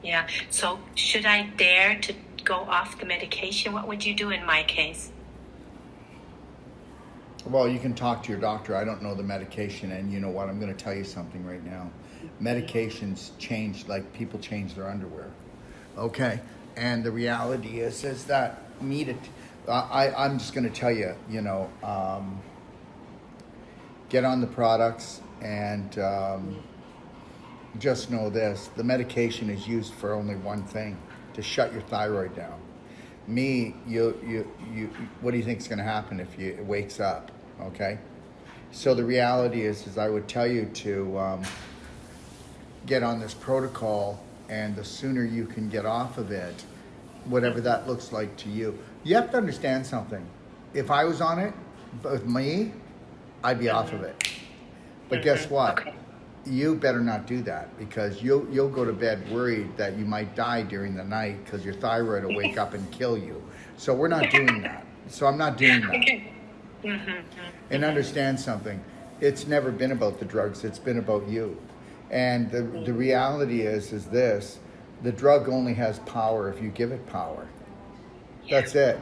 Speaker 1: Yeah. So should I dare to go off the medication? What would you do in my case?
Speaker 2: Well, you can talk to your doctor. I don't know the medication. And you know what? I'm going to tell you something right now. Medications change, like people change their underwear. Okay? And the reality is that I'm just going to tell you, get on the products and just know this. The medication is used for only one thing, to shut your thyroid down. What do you think is going to happen if it wakes up? Okay? So the reality is I would tell you to get on this protocol, and the sooner you can get off of it, whatever that looks like to you. You have to understand something. If I was on it, with me, I'd be off of it. But guess what?
Speaker 1: Okay.
Speaker 2: you better not do that, because you'll go to bed worried that you might die during the night because your thyroid will wake up and kill you. So we're not doing that. So I'm not doing that.
Speaker 1: Okay. Mm-hmm.
Speaker 2: And understand something. It's never been about the drugs. It's been about you. And the reality is this: the drug only has power if you give it power. That's it.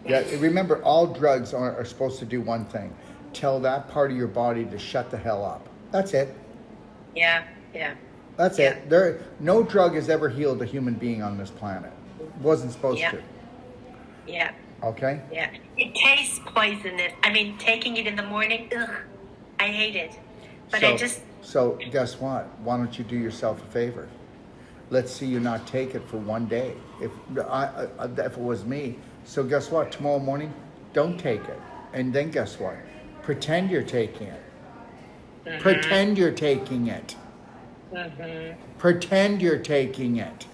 Speaker 2: Yeah. Remember, all drugs are supposed to do one thing: tell that part of your body to shut the hell up. That's it.
Speaker 1: Yeah. Yeah.
Speaker 2: That's it. No drug has ever healed a human being on this planet. Wasn't supposed to.
Speaker 1: Yeah.
Speaker 2: Okay?
Speaker 1: Yeah. It tastes poisonous. I mean, taking it in the morning, ugh, I hate it. But
Speaker 2: So guess what? Why don't you do yourself a favor? Let's see you not take it for one day. If it was me. So guess what? Tomorrow morning, don't take it. And then guess what? Pretend you're taking it. Mm-hmm. Pretend you're taking it. Mm-hmm. Pretend you're taking it.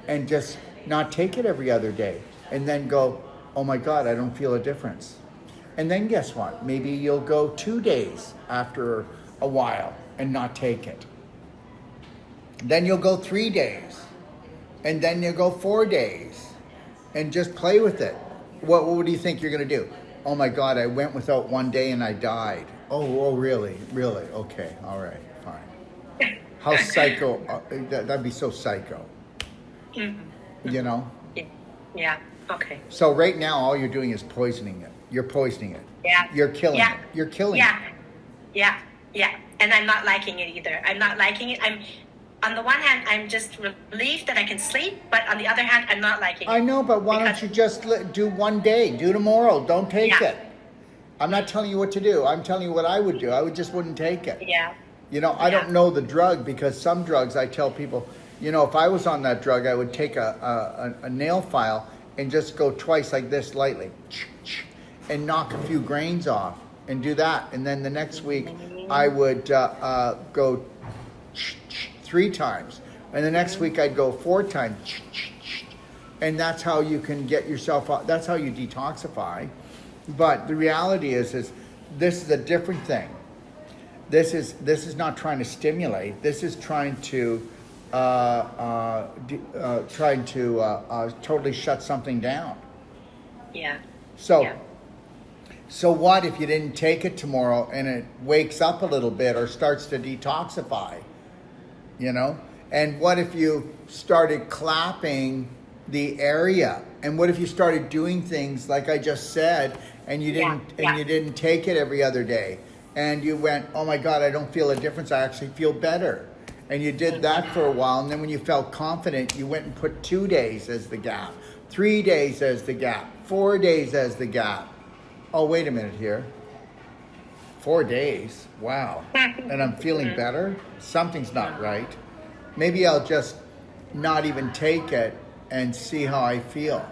Speaker 2: And just not take it every other day. And then go, oh my God, I don't feel a difference. And then guess what? Maybe you'll go 2 days after a while and not take it. Then you'll go 3 days. And then you'll go 4 days. And just play with it. What do you think you're going to do? Oh my God, I went without 1 day and I died. Oh, really? Really? Okay, all right, fine. How psycho, that'd be so psycho. Mm-hmm. You know?
Speaker 1: Yeah, okay.
Speaker 2: So right now, all you're doing is poisoning it. You're poisoning it.
Speaker 1: Yeah.
Speaker 2: You're killing it. You're killing it.
Speaker 1: Yeah. And I'm not liking it either. I'm not liking it. On the one hand, I'm just relieved that I can sleep, but on the other hand, I'm not liking it.
Speaker 2: I know, but why don't you just do 1 day? Do tomorrow. Don't take it. I'm not telling you what to do. I'm telling you what I would do. I just wouldn't take it.
Speaker 1: Yeah.
Speaker 2: You know, I don't know the drug, because some drugs, I tell people, you know, if I was on that drug, I would take a nail file and just go twice like this lightly and knock a few grains off and do that. And then the next week I would go 3 times. And the next week I'd go 4 times. And that's how you can get yourself out. That's how you detoxify. But the reality is this is a different thing. This is not trying to stimulate. This is trying to totally shut something down.
Speaker 1: Yeah.
Speaker 2: So what if you didn't take it tomorrow and it wakes up a little bit or starts to detoxify? You know? And what if you started clapping the area? And what if you started doing things like I just said, and you didn't take it every other day? And you went, oh my God, I don't feel a difference. I actually feel better. And you did that for a while. And then when you felt confident, you went and put 2 days as the gap, 3 days as the gap, 4 days as the gap. Oh, wait a minute here. 4 days. Wow. And I'm feeling better. Something's not right. Maybe I'll just not even take it and see how I feel.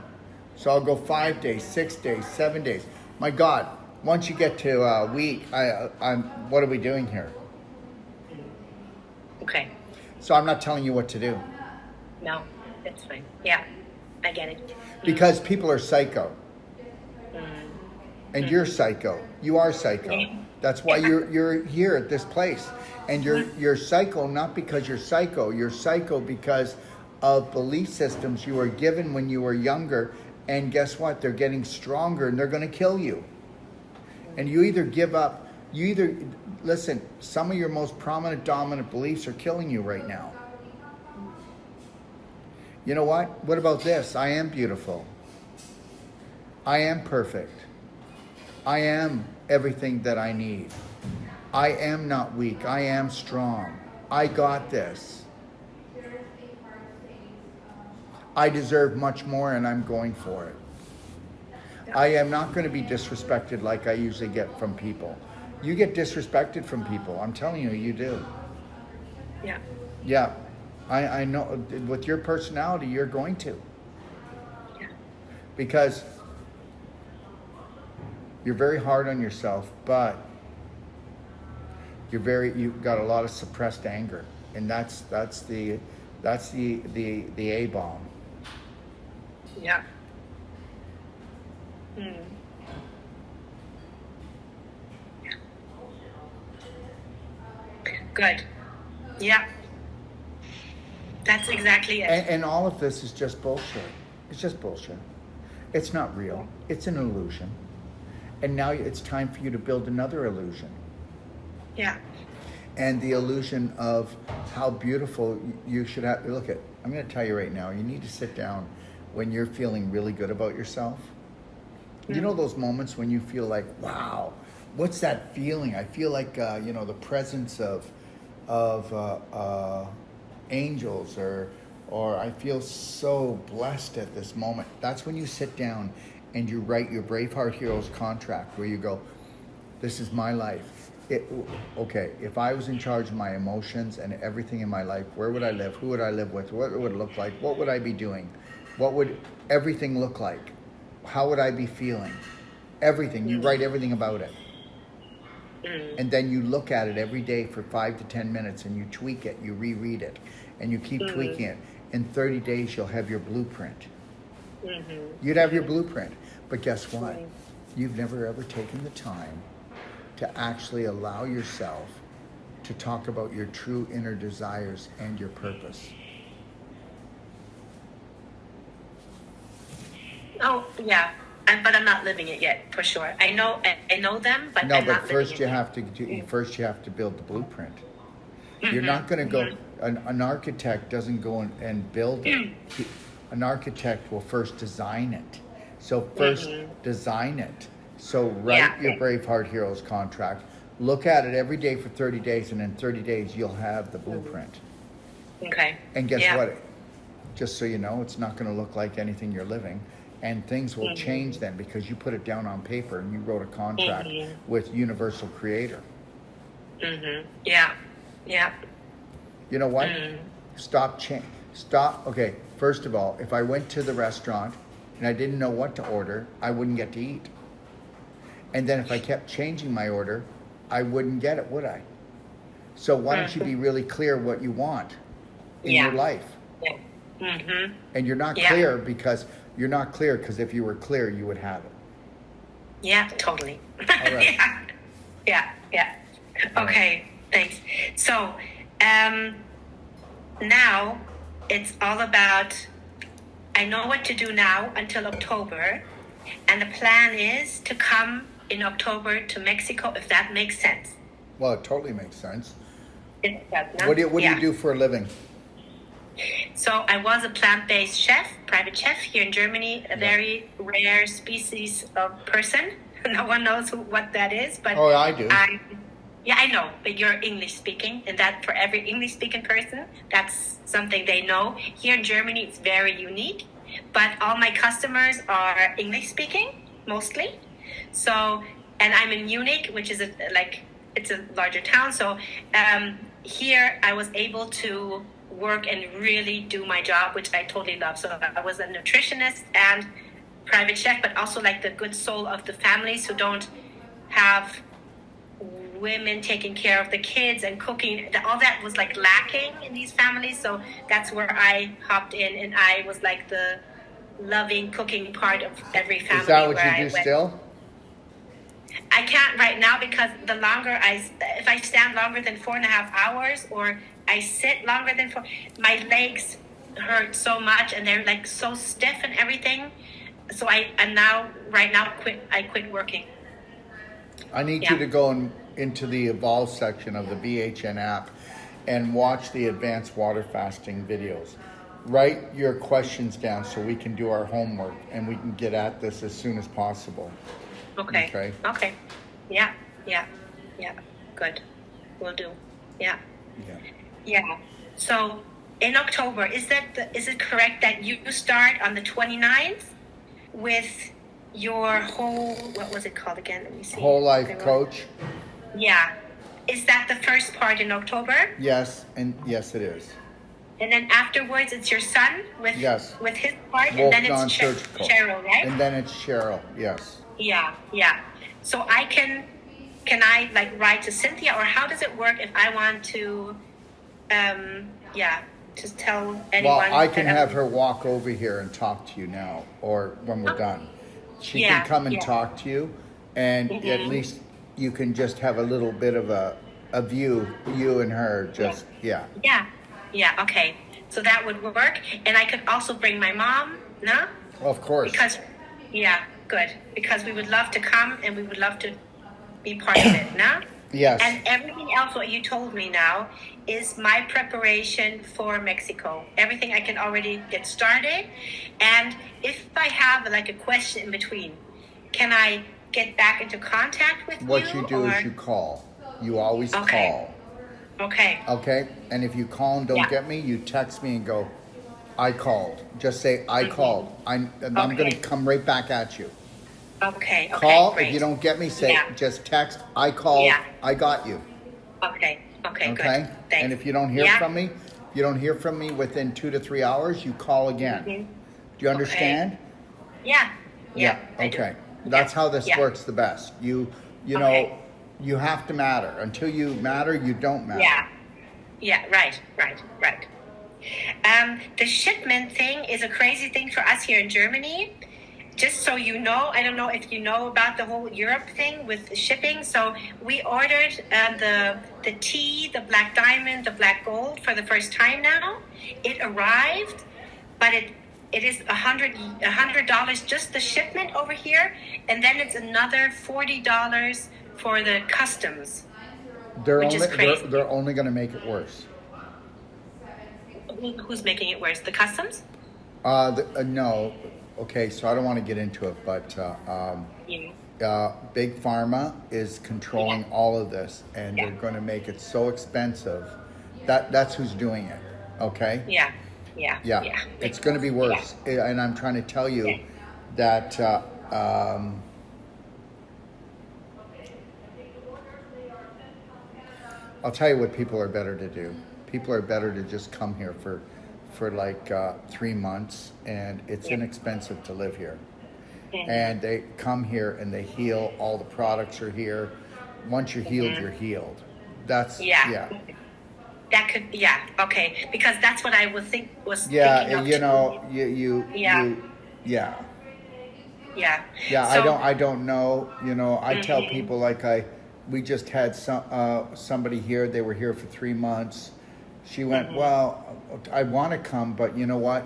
Speaker 2: So I'll go 5 days, 6 days, 7 days. My God, once you get to a week, what are we doing here?
Speaker 1: Okay.
Speaker 2: So I'm not telling you what to do.
Speaker 1: No, that's fine. Yeah, I get it.
Speaker 2: Because people are psycho. And you're psycho. You are psycho. That's why you're here at this place. And you're psycho not because you're psycho. You're psycho because of belief systems you were given when you were younger. And guess what? They're getting stronger and they're going to kill you. And you either give up, listen, some of your most prominent dominant beliefs are killing you right now. You know what? What about this? I am beautiful. I am perfect. I am everything that I need. I am not weak. I am strong. I got this. I deserve much more and I'm going for it. I am not going to be disrespected like I usually get from people. You get disrespected from people. I'm telling you, you do.
Speaker 1: Yeah.
Speaker 2: Yeah. I know with your personality, you're going to.
Speaker 1: Yeah.
Speaker 2: Because you're very hard on yourself, but you've got a lot of suppressed anger. And that's the A-bomb.
Speaker 1: Yeah. Good. Yeah. That's exactly it.
Speaker 2: And all of this is just bullshit. It's just bullshit. It's not real. It's an illusion. And now it's time for you to build another illusion.
Speaker 1: Yeah.
Speaker 2: And the illusion of how beautiful you should have. Look at, I'm going to tell you right now, you need to sit down when you're feeling really good about yourself. You know those moments when you feel like, wow, what's that feeling? I feel like, the presence of angels, or I feel so blessed at this moment. That's when you sit down and you write your Braveheart Heroes contract, where you go, this is my life. Okay, if I was in charge of my emotions and everything in my life, where would I live? Who would I live with? What would it look like? What would I be doing? What would everything look like? How would I be feeling? Everything. You write everything about it. And then you look at it every day for 5 to 10 minutes, and you tweak it, you reread it, and you keep tweaking it. In 30 days, you'll have your blueprint. You'd have your blueprint. But guess what? You've never ever taken the time to actually allow yourself to talk about your true inner desires and your purpose.
Speaker 1: Oh, yeah. But I'm not living it yet, for sure. I know them, but
Speaker 2: No,
Speaker 1: I'm
Speaker 2: but
Speaker 1: not
Speaker 2: first
Speaker 1: living
Speaker 2: you
Speaker 1: it.
Speaker 2: have to first you have to build the blueprint. You're not going to go. An architect doesn't go and build it. An architect will first design it. So first design it. So write your Braveheart Heroes contract. Look at it every day for 30 days, and in 30 days you'll have the blueprint.
Speaker 1: Okay.
Speaker 2: And guess what? Just so you know, it's not going to look like anything you're living. And things will change then, because you put it down on paper and you wrote a contract with Universal Creator.
Speaker 1: Yeah. Yeah.
Speaker 2: You know what? Stop. Okay, first of all, if I went to the restaurant and I didn't know what to order, I wouldn't get to eat. And then if I kept changing my order, I wouldn't get it, would I? So why don't you be really clear what you want in your life?
Speaker 1: Yeah.
Speaker 2: And you're not clear because if you were clear, you would have it.
Speaker 1: Yeah, totally.
Speaker 2: All right.
Speaker 1: Yeah.
Speaker 2: All
Speaker 1: Okay, thanks. So, now it's all about, I know what to do now until October, and the plan is to come in October to Mexico, if that makes sense.
Speaker 2: Well, it totally makes sense.
Speaker 1: It does, no?
Speaker 2: What do you do for a living?
Speaker 1: So I was a plant-based chef, private chef here in Germany, a very rare species of person. No one knows what that is, but
Speaker 2: oh, I do.
Speaker 1: I know, but you're English speaking, and that for every English speaking person, that's something they know. Here in Germany, it's very unique, but all my customers are English speaking mostly. So, and I'm in Munich, which is it's a larger town. So here I was able to work and really do my job, which I totally love. So I was a nutritionist and private chef, but also like the good soul of the families who don't have women taking care of the kids and cooking. All that was like lacking in these families. So that's where I hopped in, and I was like the loving cooking part of every family.
Speaker 2: Is that what
Speaker 1: where
Speaker 2: you do still?
Speaker 1: I can't right now, because the longer if I stand longer than 4.5 hours, or I sit longer than 4, my legs hurt so much, and they're like so stiff and everything. So I quit working.
Speaker 2: I need you to go into the Evolve section of the BHN app and watch the advanced water fasting videos. Write your questions down so we can do our homework and we can get at this as soon as possible.
Speaker 1: Okay. Yeah. Good. Will do. Yeah. So in October, is it correct that you start on the 29th with your what was it called again? Let me see.
Speaker 2: Whole life coach?
Speaker 1: Yeah. Is that the first part in October?
Speaker 2: Yes, yes it is.
Speaker 1: And then afterwards, it's your son with his part,
Speaker 2: Wolf
Speaker 1: and then it's
Speaker 2: non-surgical.
Speaker 1: Cheryl, right?
Speaker 2: And then it's Cheryl, yes.
Speaker 1: Yeah. So can I like write to Cynthia, or how does it work if I want to, just tell anyone?
Speaker 2: Well, I can have her walk over here and talk to you now, or when we're done. She can come and talk to you, and at least you can just have a little bit of a of you and her, just, yeah.
Speaker 1: Yeah. Yeah. Okay. So that would work, and I could also bring my mom. No.
Speaker 2: Of course.
Speaker 1: Because, yeah, good. Because we would love to come and we would love to be part of it. No.
Speaker 2: Yes.
Speaker 1: And everything else, what you told me now, is my preparation for Mexico. Everything I can already get started. And if I have like a question in between, can I get back into contact with
Speaker 2: What you do is you call. You always call.
Speaker 1: Okay.
Speaker 2: Okay? And if you call and don't get me, you text me and go, I called. Just say, I called. I'm going to come right back at you.
Speaker 1: Okay.
Speaker 2: Call.
Speaker 1: Great.
Speaker 2: If you don't get me, say, just text, I called.
Speaker 1: Yeah.
Speaker 2: I got you.
Speaker 1: Okay.
Speaker 2: Okay?
Speaker 1: Good. Thanks.
Speaker 2: And if you don't hear from me within 2 to 3 hours, you call again.
Speaker 1: Mm-hmm.
Speaker 2: Do you understand?
Speaker 1: Yeah. I do.
Speaker 2: Okay. That's how this
Speaker 1: Yeah.
Speaker 2: works the best. You know, you have to matter. Until you matter, you don't matter.
Speaker 1: Yeah. Right. The shipment thing is a crazy thing for us here in Germany. Just so you know, I don't know if you know about the whole Europe thing with shipping. So we ordered the tea, the black diamond, the black gold for the first time now. It arrived, but it is $100 just the shipment over here, and then it's another $40 for the customs.
Speaker 2: They're only going to make it worse.
Speaker 1: Who's making it worse? The customs?
Speaker 2: No. Okay, so I don't want to get into it, but Big Pharma is controlling all of this, and they're going to make it so expensive. That's who's doing it. Okay.
Speaker 1: Yeah.
Speaker 2: It's going to be worse, and I'm trying to tell you that. I'll tell you what people are better to do. People are better to just come here for like 3 months, and it's inexpensive to live here. And they come here and they heal. All the products are here. Once you're healed, you're healed. That's
Speaker 1: That could okay, because that's what I was thinking of
Speaker 2: you know
Speaker 1: So,
Speaker 2: I don't know, you know. I tell people, like, we just had somebody here. They were here for 3 months. She went, well, I want to come, but you know what?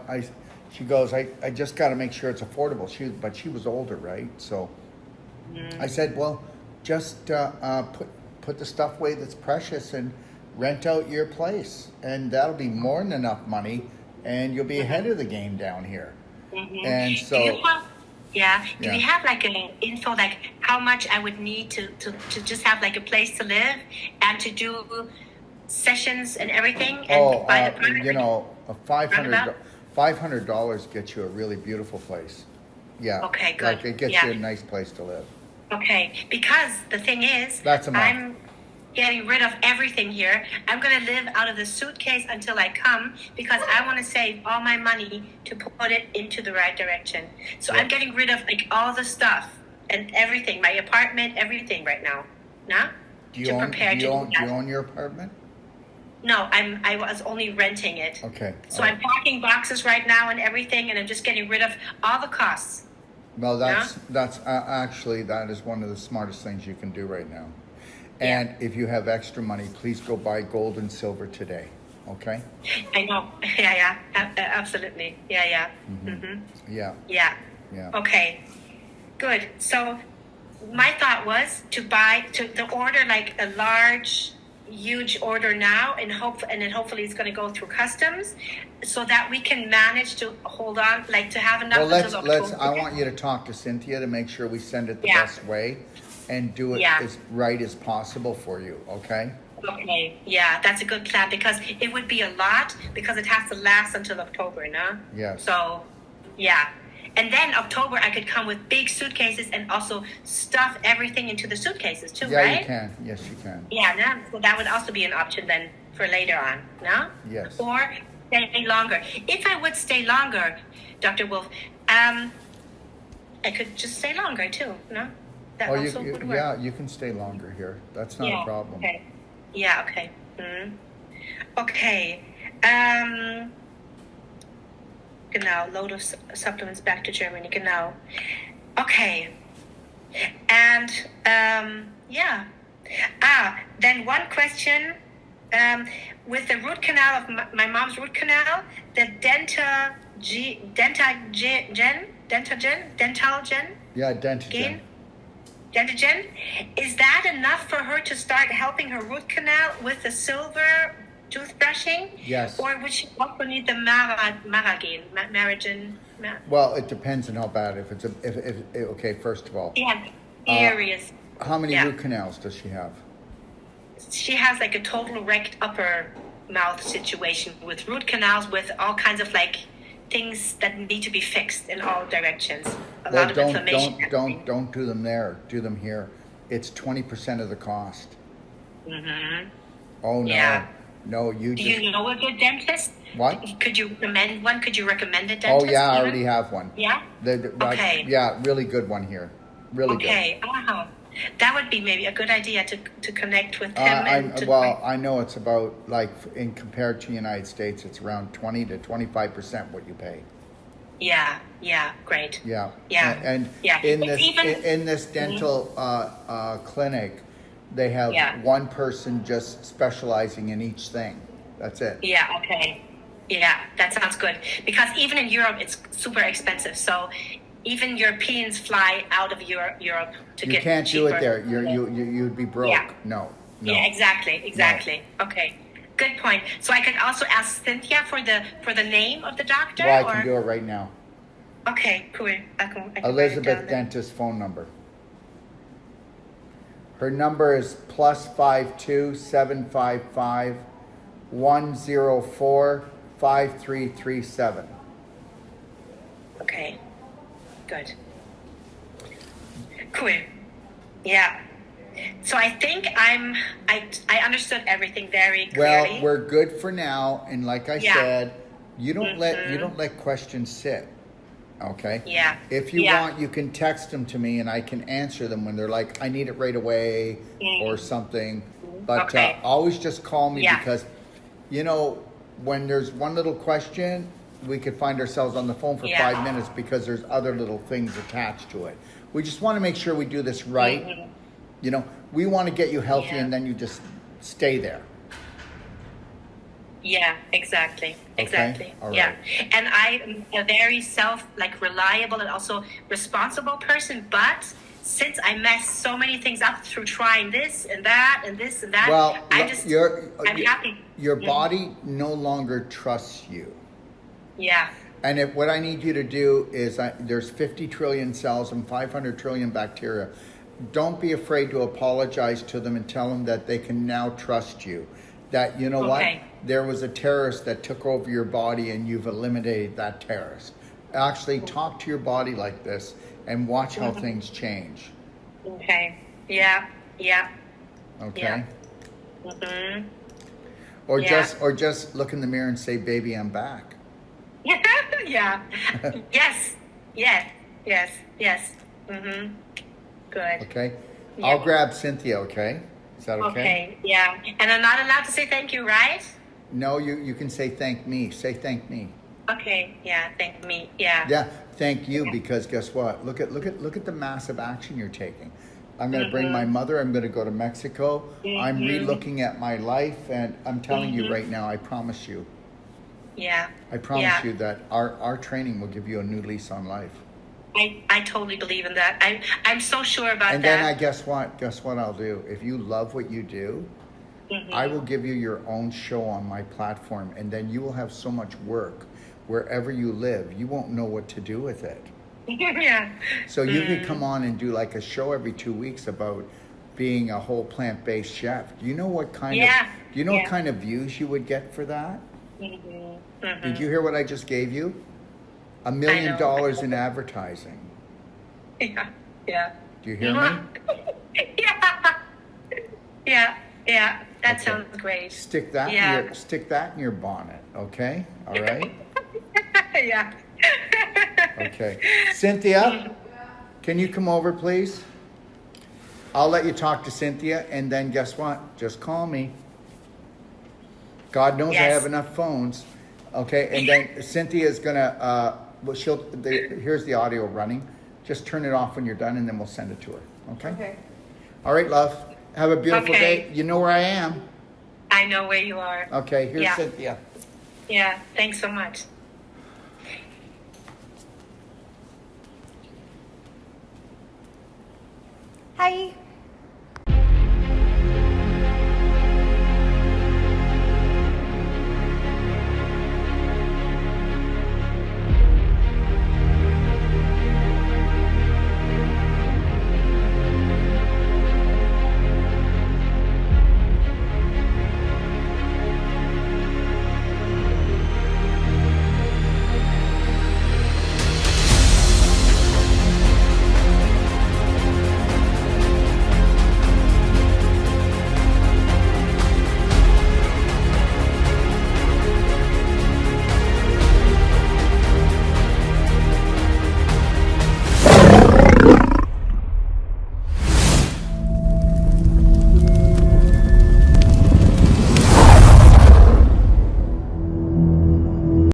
Speaker 2: She goes, I just got to make sure it's affordable. But she was older, right? So I said, well, just put the stuff away that's precious and rent out your place, and that'll be more than enough money, and you'll be ahead of the game down here. And so, do
Speaker 1: you have like an info, like how much I would need to just have like a place to live and to do sessions and everything? And buy the product?
Speaker 2: You know, $500 gets you a really beautiful place. Yeah.
Speaker 1: Okay, good.
Speaker 2: Like, it gets you a nice place to live.
Speaker 1: Okay, because the thing is,
Speaker 2: that's a month.
Speaker 1: I'm getting rid of everything here. I'm going to live out of the suitcase until I come, because I want to save all my money to put it into the right direction. So I'm getting rid of like all the stuff and everything, my apartment, everything right now. Now,
Speaker 2: do you own your apartment?
Speaker 1: No, I was only renting it.
Speaker 2: Okay.
Speaker 1: So I'm packing boxes right now and everything, and I'm just getting rid of all the costs.
Speaker 2: Well, that's actually, that is one of the smartest things you can do right now. And if you have extra money, please go buy gold and silver today. Okay?
Speaker 1: I know. Yeah. Absolutely. Yeah. Yeah. Okay. Good. So my thought was to order like a huge order now, and then hopefully it's going to go through customs, so that we can manage to hold on, like to have enough.
Speaker 2: Well, I want you to talk to Cynthia to make sure we send it the best way, and do it as right as possible for you. Okay.
Speaker 1: Okay. Yeah, that's a good plan, because it would be a lot, because it has to last until October, no?
Speaker 2: Yes.
Speaker 1: So, yeah. And then October, I could come with big suitcases and also stuff everything into the suitcases too, right?
Speaker 2: Yeah, you can. Yes, you can.
Speaker 1: Yeah, no? So that would also be an option then for later on, no?
Speaker 2: Yes.
Speaker 1: Or stay longer. If I would stay longer, Dr. Wolf, I could just stay longer too, no? That also would work.
Speaker 2: Yeah, you can stay longer here. That's not a problem.
Speaker 1: Okay. Yeah, okay. Okay. Genau, load of supplements back to Germany. Genau. Okay. And Then one question, with the root canal of my mom's root canal, the dental gen,
Speaker 2: Yeah, dentigen.
Speaker 1: Dentagen, is that enough for her to start helping her root canal with the silver toothbrushing?
Speaker 2: Yes.
Speaker 1: Or would she also need the Maragen?
Speaker 2: Well, it depends on how bad. If it's okay. First of all,
Speaker 1: Yeah, serious.
Speaker 2: how many
Speaker 1: Yeah.
Speaker 2: root canals does she have?
Speaker 1: She has like a total wrecked upper mouth situation with root canals, with all kinds of like things that need to be fixed in all directions. A lot of inflammation.
Speaker 2: Don't do them there. Do them here. It's 20% of the cost.
Speaker 1: Mm-hmm.
Speaker 2: Oh no,
Speaker 1: Yeah.
Speaker 2: no, you
Speaker 1: Do
Speaker 2: just.
Speaker 1: you know a good dentist?
Speaker 2: What?
Speaker 1: Could you recommend one? Could you recommend a
Speaker 2: Oh
Speaker 1: dentist?
Speaker 2: yeah, I
Speaker 1: even?
Speaker 2: already have one.
Speaker 1: Yeah? Okay.
Speaker 2: Yeah, really good one here. Really
Speaker 1: Okay. Oh, that would be maybe a good idea to connect with him.
Speaker 2: good. I know it's about like in compared to the United States, it's around 20 to 25% what you pay.
Speaker 1: Yeah. Yeah. Great.
Speaker 2: Yeah.
Speaker 1: Yeah.
Speaker 2: And
Speaker 1: Yeah.
Speaker 2: in
Speaker 1: It's
Speaker 2: this
Speaker 1: even-
Speaker 2: in this dental clinic, they have
Speaker 1: Yeah.
Speaker 2: one person just specializing in each thing. That's it.
Speaker 1: Yeah, okay. Yeah, that sounds good. Because even in Europe, it's super expensive. So even Europeans fly out of Europe to
Speaker 2: You
Speaker 1: get
Speaker 2: can't do
Speaker 1: cheaper.
Speaker 2: it there. You'd be broke.
Speaker 1: Yeah.
Speaker 2: No.
Speaker 1: Yeah, exactly. Okay, good point. So I could also ask Cynthia for the name of the doctor?
Speaker 2: Well, I can do it right now.
Speaker 1: Okay, cool. I can write it
Speaker 2: Elizabeth
Speaker 1: down then.
Speaker 2: Dentist phone number. Her number is +52 755 104 5337.
Speaker 1: Okay, good. Cool. Yeah. So I think I understood everything very clearly.
Speaker 2: Well, we're good for now, and like I
Speaker 1: Yeah.
Speaker 2: said, you don't let questions sit. Okay?
Speaker 1: Yeah.
Speaker 2: If you
Speaker 1: Yeah.
Speaker 2: want, you can text them to me and I can answer them when they're like, I need it right away or something. But
Speaker 1: Okay.
Speaker 2: always just call me
Speaker 1: Yeah.
Speaker 2: because, when there's one little question, we could find ourselves on the phone for
Speaker 1: Yeah.
Speaker 2: 5 minutes because there's other little things attached to it. We just want to make sure we do this right. We want to get you healthy
Speaker 1: Yeah.
Speaker 2: and then you just stay there.
Speaker 1: Yeah, exactly.
Speaker 2: All right.
Speaker 1: Yeah. And I'm a very reliable and also responsible person, but since I messed so many things up through trying this and that and this and that,
Speaker 2: Well,
Speaker 1: I'm happy.
Speaker 2: Your body no longer trusts you.
Speaker 1: Yeah.
Speaker 2: And what I need you to do is, there's 50 trillion cells and 500 trillion bacteria. Don't be afraid to apologize to them and tell them that they can now trust you. That, what?
Speaker 1: Okay.
Speaker 2: There was a terrorist that took over your body and you've eliminated that terrorist. Actually, talk to your body like this and watch how things change.
Speaker 1: Okay. Yeah. Yeah.
Speaker 2: Okay?
Speaker 1: Yeah. Mm-hmm.
Speaker 2: Or
Speaker 1: Yeah.
Speaker 2: just look in the mirror and say, baby, I'm back.
Speaker 1: Yeah. Yes. Mm-hmm. Good.
Speaker 2: Okay?
Speaker 1: Yeah.
Speaker 2: I'll grab Cynthia, okay? Is that okay?
Speaker 1: Okay. Yeah. And I'm not allowed to say thank you, right?
Speaker 2: No, you can say thank me. Say thank me.
Speaker 1: Okay. Yeah. Thank me. Yeah.
Speaker 2: Yeah, thank you, because guess what? Look at the massive action you're taking. I'm going to bring my mother. I'm going to go to Mexico. I'm re-looking at my life, and I'm telling you right now, I promise you.
Speaker 1: Yeah.
Speaker 2: I promise you that our training will give you a new lease on life.
Speaker 1: I totally believe in that. I'm so sure about
Speaker 2: And
Speaker 1: that.
Speaker 2: then guess what I'll do? If you love what you do, I will give you your own show on my platform, and then you will have so much work wherever you live. You won't know what to do with it.
Speaker 1: Yeah.
Speaker 2: So you could come on and do like a show every 2 weeks about being a whole plant-based chef. Do you know what kind of what kind of views you would get for that? Did you hear what I just gave you? $1 million in advertising.
Speaker 1: Yeah. Yeah.
Speaker 2: Do you hear me?
Speaker 1: Yeah. That
Speaker 2: Okay.
Speaker 1: sounds great.
Speaker 2: Stick that in your bonnet, okay? All right?
Speaker 1: Yeah.
Speaker 2: Okay. Cynthia, can you come over, please? I'll let you talk to Cynthia, and then guess what? Just call me. God knows I
Speaker 1: Yes.
Speaker 2: have enough phones. Okay, and then Cynthia's gonna, here's the audio running. Just turn it off when you're done, and then we'll send it to her. Okay?
Speaker 3: Okay.
Speaker 2: All right, love. Have a beautiful
Speaker 1: Okay.
Speaker 2: day. You know where I am.
Speaker 1: I know where you are.
Speaker 2: Okay, here's
Speaker 1: Yeah.
Speaker 2: Cynthia.
Speaker 1: Yeah, thanks so much.
Speaker 3: Hi.